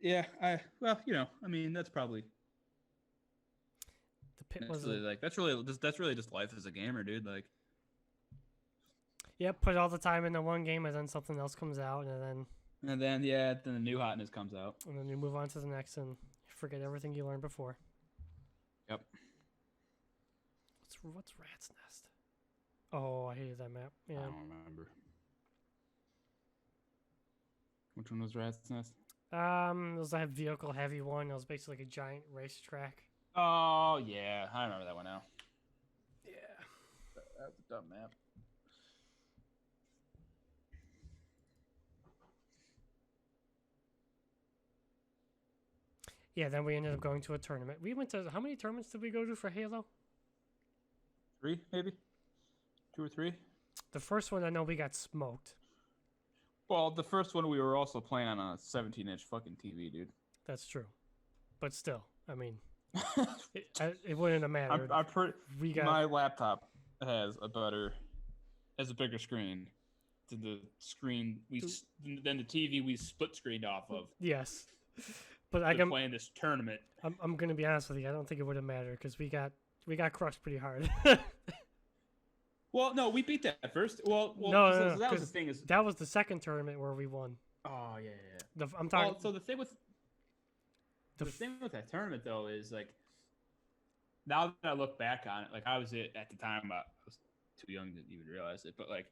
Yeah, I mean, that's probably the pit was really like that's really just life as a gamer, dude. Like, yeah, put all the time into one game, and then something else comes out, and then the new hotness comes out, and then you move on to the next and forget everything you learned before. Yep. What's Rat's Nest? Oh, I hated that map. Yeah. I don't remember. Which one was Rat's Nest? It was a vehicle heavy one. It was basically like a giant racetrack. Oh yeah, I remember that one now. Yeah. That's a dumb map. Yeah, then we ended up going to a tournament. We went to, how many tournaments did we go to for Halo? 3, maybe? 2 or 3? The first one, I know we got smoked. Well, the first one we were also playing on a 17-inch fucking TV, dude. That's true. But still, I mean, it wouldn't have mattered. My laptop has a bigger screen than the TV we split screened off of. Yes. But I'm playing this tournament. I'm gonna be honest with you. I don't think it would have mattered because we got crushed pretty hard. Well, no, we beat that first. Well, no, so that was the thing. That was the second tournament where we won. Oh yeah. I'm talking. So the thing with that tournament though is like now that I look back on it, like I was at the time, I was too young to even realize it, but like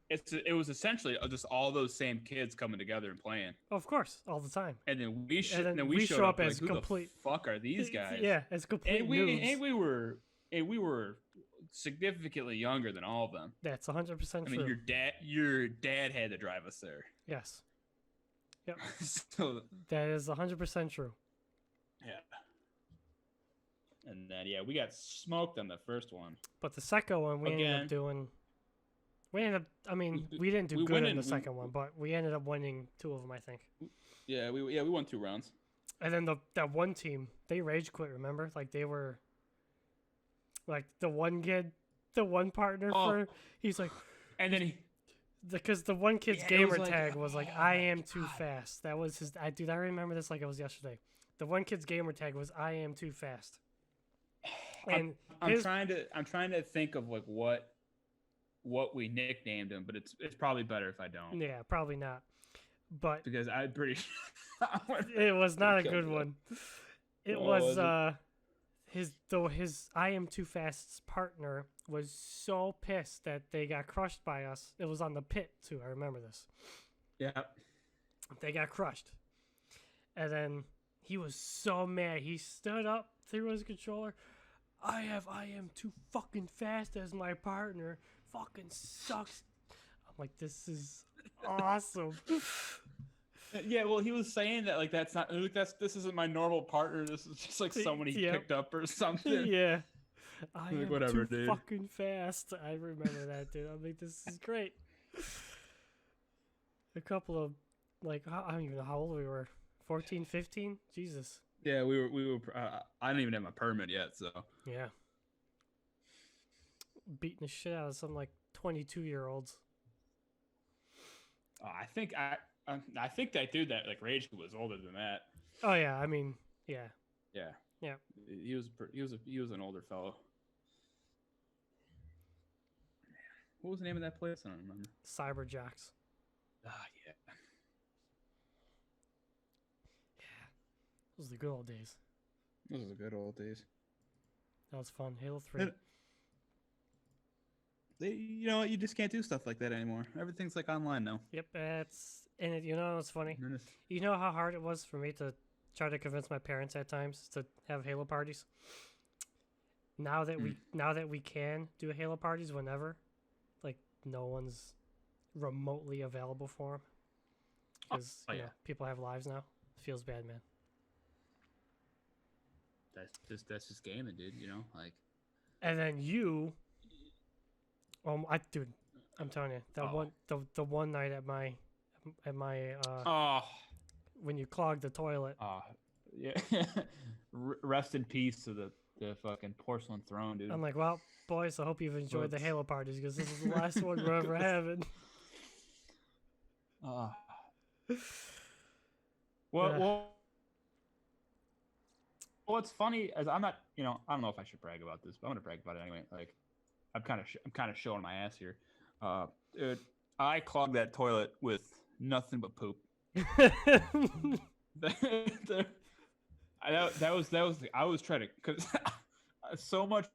it was essentially just all those same kids coming together and playing. Of course, all the time. And then we we showed show up up as like, who complete. the fuck are these guys? Yeah, as complete noobs. And we were significantly younger than all of them. That's 100% true. I mean, your dad had to drive us there. Yes. Yep. So that is 100% true. Yeah. And then we got smoked on the first one. But the second one we ended up doing. We ended up. I mean, we didn't do good in the second one, but we ended up winning 2 of them, I think. Yeah, we won 2 rounds. And then that one team, they rage quit. Remember, like they were. Like the one kid, the one partner for he's like, and then because the one kid's gamer tag was like, "I am too fast." That was his. I remember this like it was yesterday. The one kid's gamer tag was "I am too fast." And I'm trying to think of like what we nicknamed him, but it's probably better if I don't. Yeah, probably not. But because I'm pretty sure it was not a good one. It was his I am too fast's partner was so pissed that they got crushed by us. It was on the pit too. I remember this. Yeah. They got crushed. And then he was so mad. He stood up, threw his controller. I am too fucking fast as my partner. Fucking sucks. I'm like, this is awesome. Yeah, well, he was saying that like this isn't my normal partner. This is just like someone he picked up or something. Yeah, I am whatever, too dude. fucking fast. I remember that, dude. I'm like, this is great. A couple of like I don't even know how old we were. 14, 15? Jesus. Yeah, we were. I don't even have my permit yet, so. Yeah. Beating the shit out of some like 22-year-olds. I think that dude that like raged was older than that. Oh yeah, I mean, yeah. Yeah. Yeah. He was an older fellow. What was the name of that place? I don't remember. Cyber Jocks. Ah, yeah. Yeah. Those were the good old days. Those were the good old days. That was fun. Halo 3. You just can't do stuff like that anymore. Everything's like online now. Yep, you know what's funny? You know how hard it was for me to try to convince my parents at times to have Halo parties? Now that we can do Halo parties whenever, like no one's remotely available for them. Because people have lives now. It feels bad, man. That's just gaming, dude, like. And then you dude, I'm telling you, the one night at my when you clogged the toilet. Yeah. Rest in peace to the fucking porcelain throne, dude. I'm like, well, boys, I hope you've enjoyed the Halo parties because this is the last one we're ever having. What's funny is I'm not, I don't know if I should brag about this, but I'm gonna brag about it anyway. Like, I'm kind of showing my ass here. Dude, I clogged that toilet with nothing but poop. I was trying to, cause so much.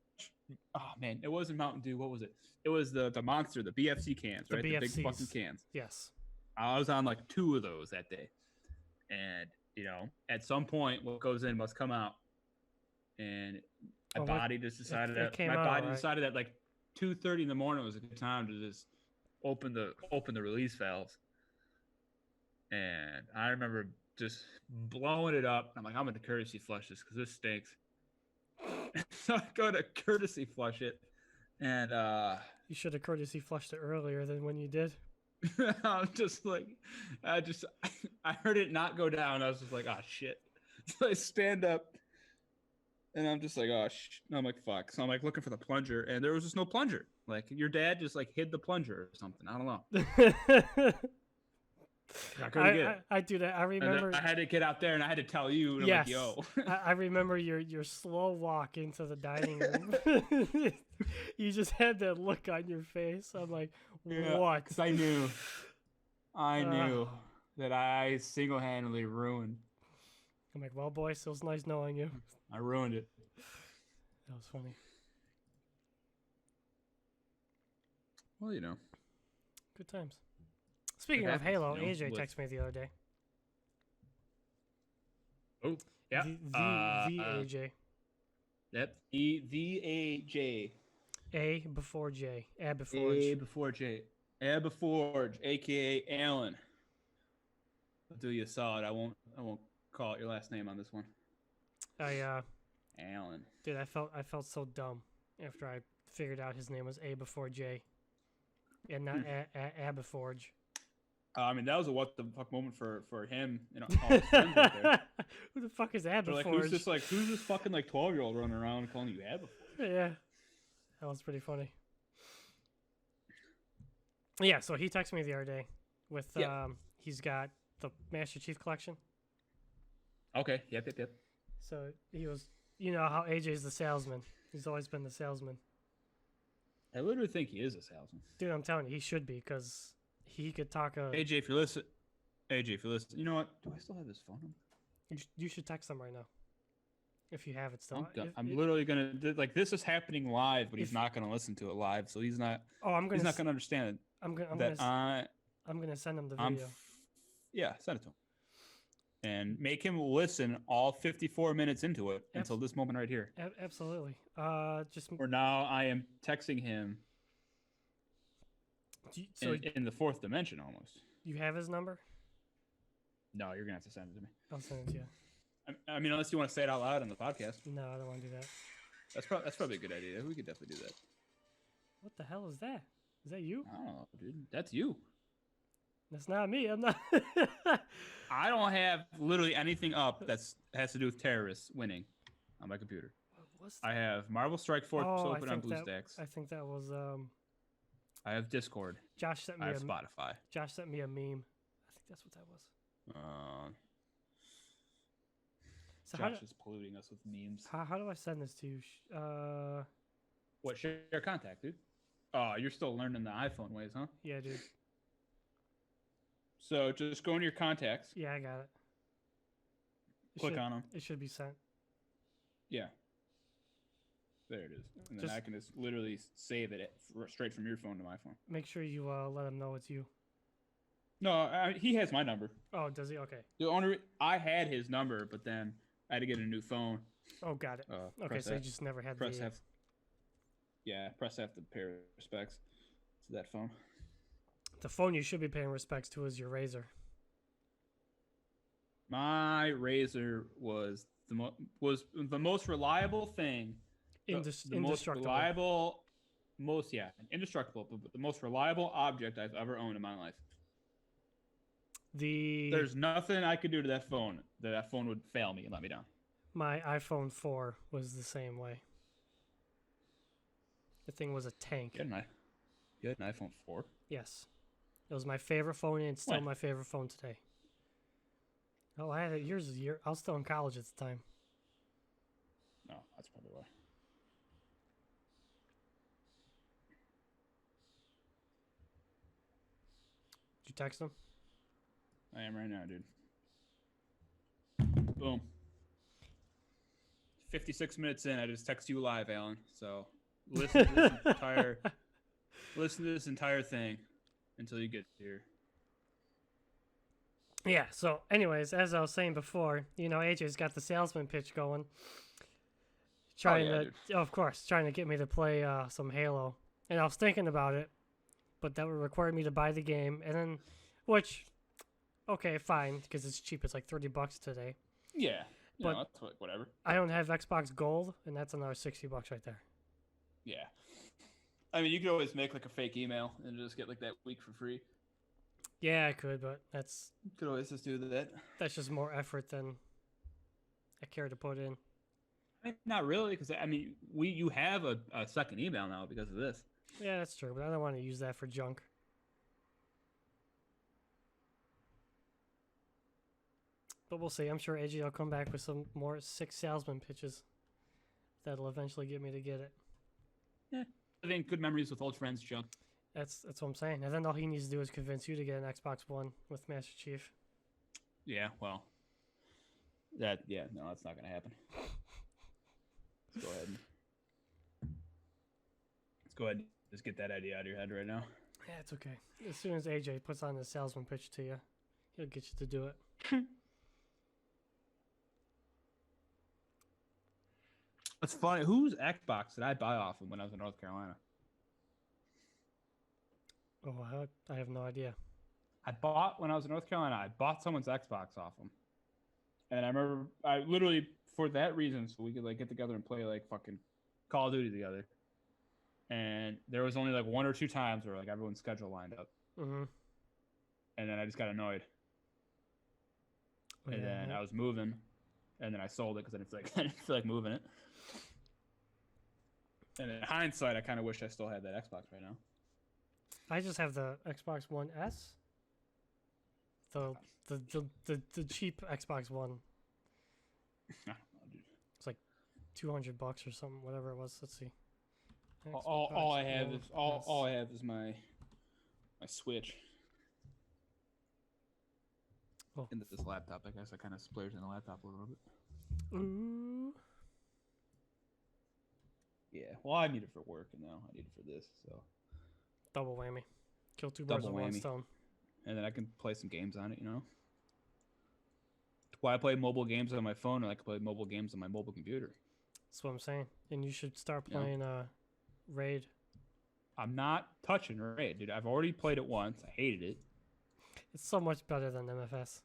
Oh man, it wasn't Mountain Dew. What was it? It was the Monster, the BFC cans, right? The big fucking cans. Yes. I was on like 2 of those that day, and at some point, what goes in must come out, and my body decided that like 2:30 in the morning was a good time to just open the release valves. And I remember just blowing it up. I'm like, I'm gonna courtesy flush this because this stinks. So I go to courtesy flush it, and you should have courtesy flushed it earlier than when you did. I'm just like, I heard it not go down. I was just like, oh shit. So I stand up, and I'm just like, oh I'm like, fuck. So I'm like looking for the plunger, and there was just no plunger. Like your dad just like hid the plunger or something. I don't know. I couldn't get it. I do that. I remember. I had to get out there and I had to tell you. And yes. I'm like, yo. I remember your slow walk into the dining room. You just had that look on your face. I'm like, what? Because I knew that I single-handedly ruined. I'm like, well, boys, it was nice knowing you. I ruined it. That was funny. Well, you know. Good times. Speaking of happens, Halo, you know, AJ with- texted me the other day. Oh, yeah. The AJ. Yep. The AJ. A before J. A before A J. before J. Abaforge, aka Alan. I'll do you a solid. I won't call it your last name on this one. Alan. Dude, I felt so dumb after I figured out his name was A before J, and not Abaforge. I mean, that was a what the fuck moment for him and all his friends right there. Who the fuck is They're like, Abaforge? who's this fucking 12-year-old running around calling you Abaforge? Yeah, that was pretty funny. Yeah, so he texted me the other day with he's got the Master Chief Collection. Okay. Yep. So he was, you know how AJ's the salesman. He's always been the salesman. I literally think he is a salesman. Dude, I'm telling you, he should be because he could talk. AJ, if you're listening, you know what? Do I still have his phone number? You should text him right now. If you have it still. I'm literally gonna like this is happening live, but he's not gonna listen to it live, so he's not. Oh, He's not gonna understand it. I'm gonna send him the I'm video. Yeah, send it to him. And make him listen all 54 minutes into it until this moment right here. Absolutely. Just Or now I am texting him so in the fourth dimension almost. you have his number? No, you're gonna have to send it to me. I'll send it to you. I mean, unless you want to say it out loud on the podcast. No, I don't want to do that. That's probably a good idea. We could definitely do that. What the hell is that? Is that you? I don't know, dude. That's you. That's not me. I'm not. I don't have literally anything up has to do with terrorists winning on my computer. What's I have Marvel Strike Force open on BlueStacks. I think that was I have Discord. Josh sent me I have Spotify. Josh sent me a meme. I think that's what that was. So Josh is polluting us with memes. how do I send this to you? What, share contact, dude? Oh, you're still learning the iPhone ways, huh? Yeah, dude. So just go into your contacts. Yeah, I got it. Click on them. It should be sent. Yeah. There it is. And then I can just literally save it straight from your phone to my phone. Make sure you let him know it's you. No, he has my number. Oh, does he? Okay. The only I had his number, but then I had to get a new phone. Oh, got it. Okay, so you just never had press F. Yeah, press F to pay respects to that phone. The phone you should be paying respects to is your Razor. My Razor was the most reliable thing. The most Indestructible. reliable, indestructible, but the most reliable object I've ever owned in my life. There's nothing I could do to that phone would fail me and let me down. My iPhone 4 was the same way. The thing was a tank. You had an iPhone 4? Yes. It was my favorite phone, and it's still When? my favorite phone today. Oh, I had it years. I was still in college at the time. No, that's probably why. Did you text him? I am right now, dude. Boom. 56 minutes in, I just text you live, Alan. So listen to this entire thing until you get here. Yeah, so anyways, as I was saying before, AJ's got the salesman pitch going. Trying to get me to play some Halo. And I was thinking about it, but that would require me to buy the game. And then, okay, fine, because it's cheap. It's like $30 today. Yeah. But that's whatever. I don't have Xbox Gold, and that's another $60 right there. Yeah. I mean, you could always make like a fake email and just get like that week for free. Yeah, I could, but You could always just do that. that's just more effort than I care to put in. I mean, not really, because you have a second email now because of this. Yeah, that's true, but I don't want to use that for junk. But we'll see. I'm sure AJ will come back with some more sick salesman pitches that'll eventually get me to get it. Yeah. I think good memories with old friends, John. That's what I'm saying. And then all he needs to do is convince you to get an Xbox One with Master Chief. Yeah, well. No, that's not going to happen. Let's go ahead. Go ahead, just get that idea out of your head right now. Yeah, it's okay. As soon as AJ puts on the salesman pitch to you, he'll get you to do it. It's funny. Whose Xbox did I buy off of when I was in North Carolina? Oh, I have no idea. When I was in North Carolina, I bought someone's Xbox off them. And I remember I literally, for that reason, so we could like get together and play like fucking Call of Duty together. And there was only like 1 or 2 times where like everyone's schedule lined up. Mm-hmm. And then I just got annoyed. Oh, And yeah, then yeah. I was moving. And then I sold it because I didn't feel like moving it. And in hindsight, I kind of wish I still had that Xbox right now. I just have the Xbox One S. The cheap Xbox One. I don't know, dude. It's like $200 or something, whatever it was. Let's see. All I have Xbox is One all S. I have is my Switch. Oh. And this laptop, I guess I kind of splurged in the laptop a little bit. Ooh. Yeah, well, I need it for work, and now I need it for this, so. Double whammy. Kill 2 birds with Double one whammy. stone. And then I can play some games on it, you know? Why I play mobile games on my phone, and I can play mobile games on my mobile computer. That's what I'm saying. And you should start Yeah. playing Raid. I'm not touching Raid, dude. I've already played it once. I hated it. It's so much better than MFS.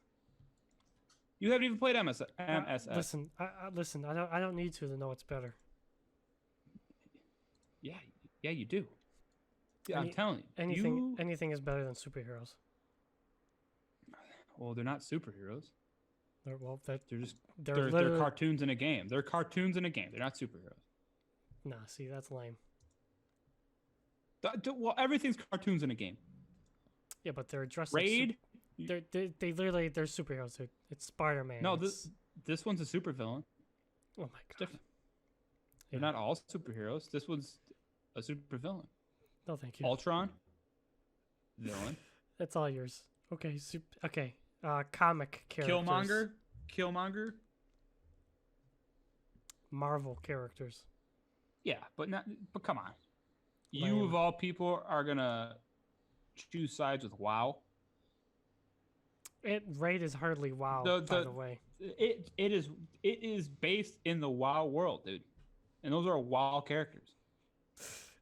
You haven't even played MSS. Listen, listen. I don't need to know it's better. Yeah, you do. Yeah, I'm Any- telling you. Anything is better than superheroes. Well, they're not superheroes. They're They're literally cartoons in a game. They're cartoons in a game. They're not superheroes. Nah, see, that's lame. Well, everything's cartoons in a game. Yeah, but they're dressed Raid? Like they literally they're superheroes. It's Spider-Man. No, it's- this one's a supervillain. Oh my It's god. different. Yeah. They're not all superheroes. This one's a supervillain. No, thank you. Ultron, villain. That's all yours. Okay. Okay. Comic characters. Killmonger. Marvel characters. Yeah, but come on. You Lame. of all people are gonna choose sides with WoW. Raid is hardly WoW, by the way. It is based in the WoW world, dude. And those are WoW characters.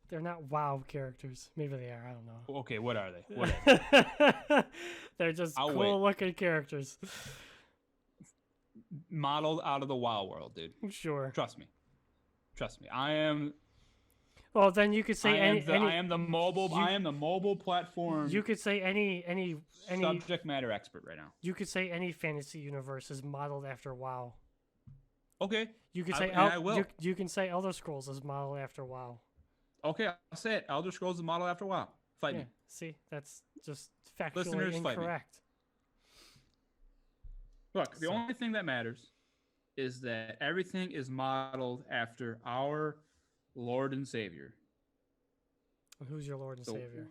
They're not WoW characters. Maybe they are. I don't know. Okay, what are they? What are they? They're just I'll cool looking characters. Modeled out of the WoW world, dude. Sure. Trust me. I am. Well, then you could say I am the mobile platform. You could say any subject matter expert right now. You could say any fantasy universe is modeled after WoW. Okay. You could say I will. You can say Elder Scrolls is modeled after WoW. Okay, I'll say it. Elder Scrolls is modeled after WoW. Fight me. See, that's just factually Listeners, fight me. incorrect. Look, the only thing that matters is that everything is modeled after our Lord and Savior. Who's your Lord and So, Savior?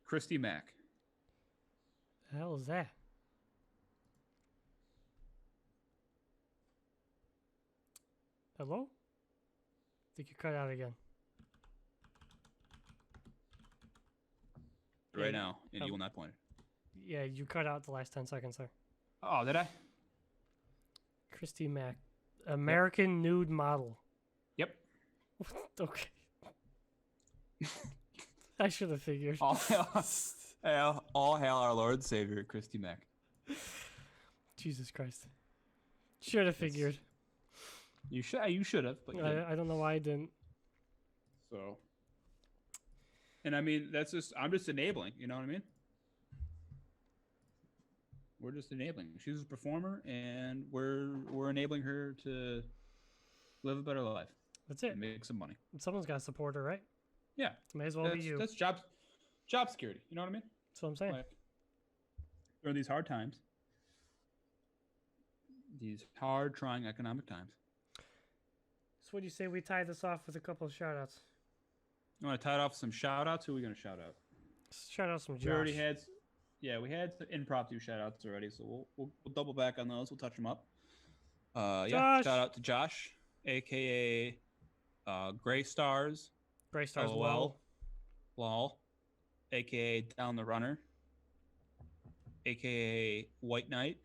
Christy Mack. The hell is that? Hello? I think you cut out again. Right Yeah, now, and you will not point it. Yeah, you cut out the last 10 seconds there. Oh, did I? Christy Mack. American nude model. Yep. Okay. I should have figured. All hail our Lord and Savior, Christy Mack. Jesus Christ. Should have figured. You should have, but you didn't. I don't know why I didn't. So. And I mean, I'm just enabling, you know what I mean? We're just enabling. She's a performer, and we're enabling her to live a better life. That's it. And make some money. Someone's got to support her, right? Yeah. May as well be you. That's job security. You know what I mean? That's what I'm saying. Like, during these hard times, these hard, trying economic times. So what do you say we tie this off with a couple of shout-outs? You want to tie it off with some shout-outs? Who are we going to shout out? Shout out some Josh. We already had... Yeah, we had impromptu shout-outs already, so we'll double back on those. We'll touch them up. Yeah, Josh. shout out to Josh, a.k.a. Gray Stars Gray Stars LOL, lol, aka Down the Runner, aka White Knight,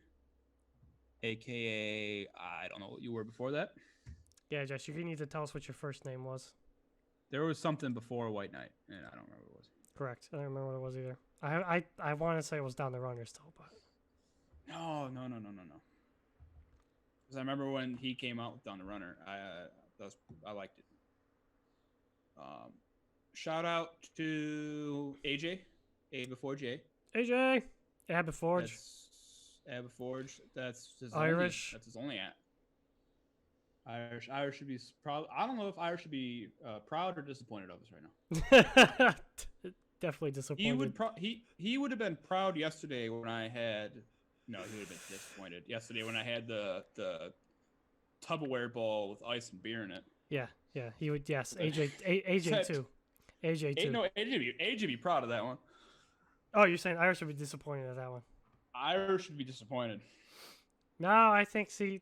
aka I don't know what you were before that. Yeah, Josh, you need to tell us what your first name was. There was something before White Knight, and I don't remember what it was. Correct. I don't remember what it was either. I want to say it was Down the Runner still, but No. Because I remember when he came out with Down the Runner, I liked it. Shout out to AJ, A before J. AJ, Aberforge, That's Aberforge. That's his Irish. That's his only at. Irish should be proud. I don't know if Irish should be proud or disappointed of us right now. Definitely disappointed. He would have been proud yesterday when I had. No, he would have been disappointed yesterday when I had the Tupperware bowl with ice and beer in it. Yeah, he would. Yes, AJ too. AJ too. No, AJ be proud of that one. Oh, you're saying Irish would be disappointed at that one? Irish should be disappointed. No, I think. See,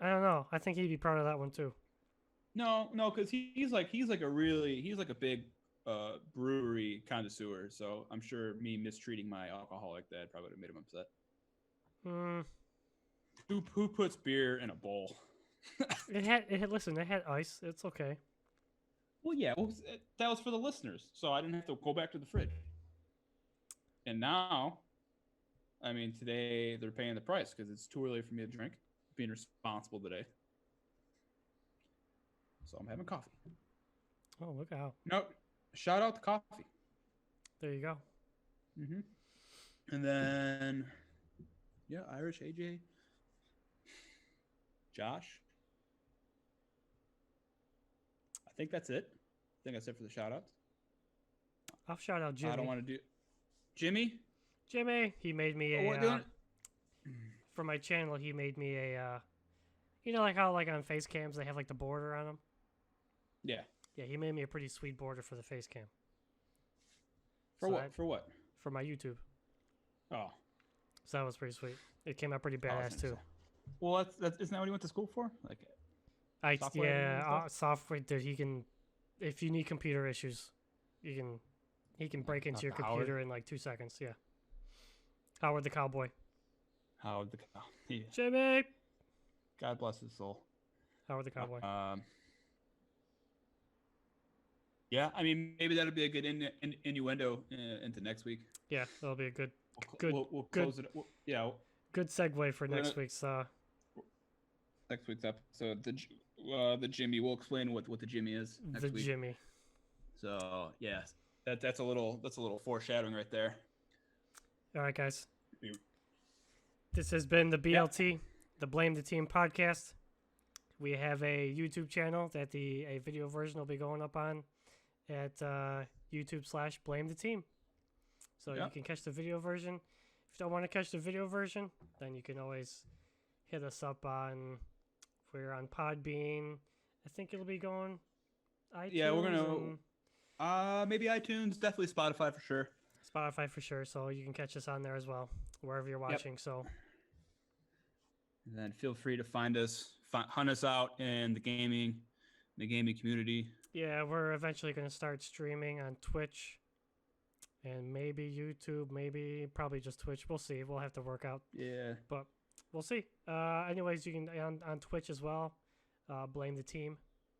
I don't know. I think he'd be proud of that one too. No, because he's like a big brewery connoisseur. So I'm sure me mistreating my alcohol like that probably would have made him upset. Who puts beer in a bowl? It had. Listen, it had ice. It's okay. Well, yeah, that was for the listeners, so I didn't have to go back to the fridge. And now, I mean, today they're paying the price because it's too early for me to drink. Being responsible today, so I'm having coffee. Oh, look out! No, shout out to coffee. There you go. And then, yeah, Irish AJ, Josh. I think that's it. I think that's it for the shout outs. I'll shout out Jimmy. I don't want to do Jimmy. He made me for my channel. He made me a, like how like on face cams they have like the border on them. Yeah. Yeah, he made me a pretty sweet border for the face cam. For what? For my YouTube. Oh. So that was pretty sweet. It came out pretty badass too. Well, that's isn't that what he went to school for? Like, software that he can. If you need computer issues, he can break into your computer Howard? in like 2 seconds. Yeah. Howard the Cowboy. Howard the yeah. Jimmy. God bless his soul. Howard the Cowboy. Yeah, I mean, maybe that'll be a good innuendo into next week. Yeah, that'll be a good. We'll close it. Good segue for next week's. Next week's episode, the Jimmy. We'll explain what the Jimmy is next week. Jimmy. So yeah, that's a little foreshadowing right there. All right, guys. This has been the BLT, the Blame the Team podcast. We have a YouTube channel that a video version will be going up on at YouTube/BlameTheTeam. So you can catch the video version. If you don't want to catch the video version, then you can always hit us up on. We're on Podbean. I think it'll be going. iTunes. Yeah, we're gonna. Maybe iTunes, definitely Spotify for sure. Spotify for sure. So you can catch us on there as well, wherever you're watching. Yep. So. And then feel free to find us, hunt us out in the gaming community. Yeah, we're eventually going to start streaming on Twitch and maybe YouTube, probably just Twitch. We'll see. We'll have to work out. Yeah. But we'll see. Anyways, you can on Twitch as well. Blame the Team.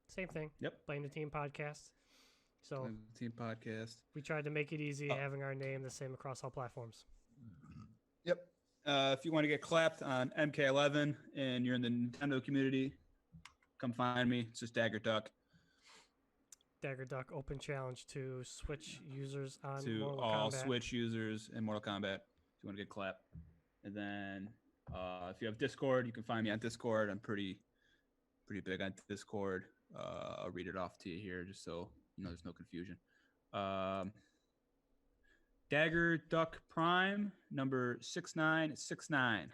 Same thing. Yep. Blame the Team podcast. So Blame the Team podcast. We tried to make it easy having our name the same across all platforms. Yep. If you want to get clapped on MK11 and you're in the Nintendo community, come find me. It's just Dagger Duck. Dagger Duck open challenge to Switch users on to Mortal all Kombat. Switch users in Mortal Kombat. If you want to get clapped, and then if you have Discord, you can find me on Discord. I'm pretty big on Discord. I'll read it off to you here, just so you know there's no confusion. Dagger Duck Prime number 6969.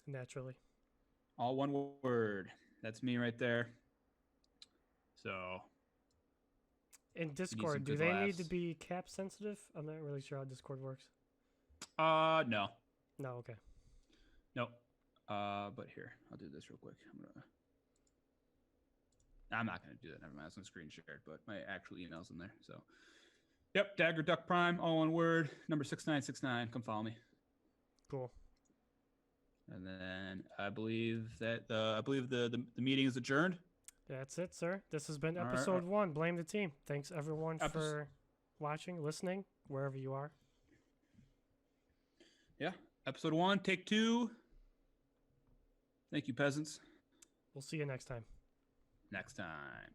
Naturally. All one word. That's me right there. So. In Discord, do they need to be cap sensitive? I'm not really sure how Discord works. No. No, okay. No. But here, I'll do this real quick. I'm not going to do that. Never mind. I was going to screen share it, but my actual email's in there. So, yep, Dagger Duck Prime, all one word, number 6969. Come follow me. Cool. And then I believe that the meeting is adjourned. That's it, sir. This has been All right. episode 1. Blame the team. Thanks everyone for watching, listening, wherever you are. Yeah, episode 1, take 2. Thank you, peasants. We'll see you next time. Next time.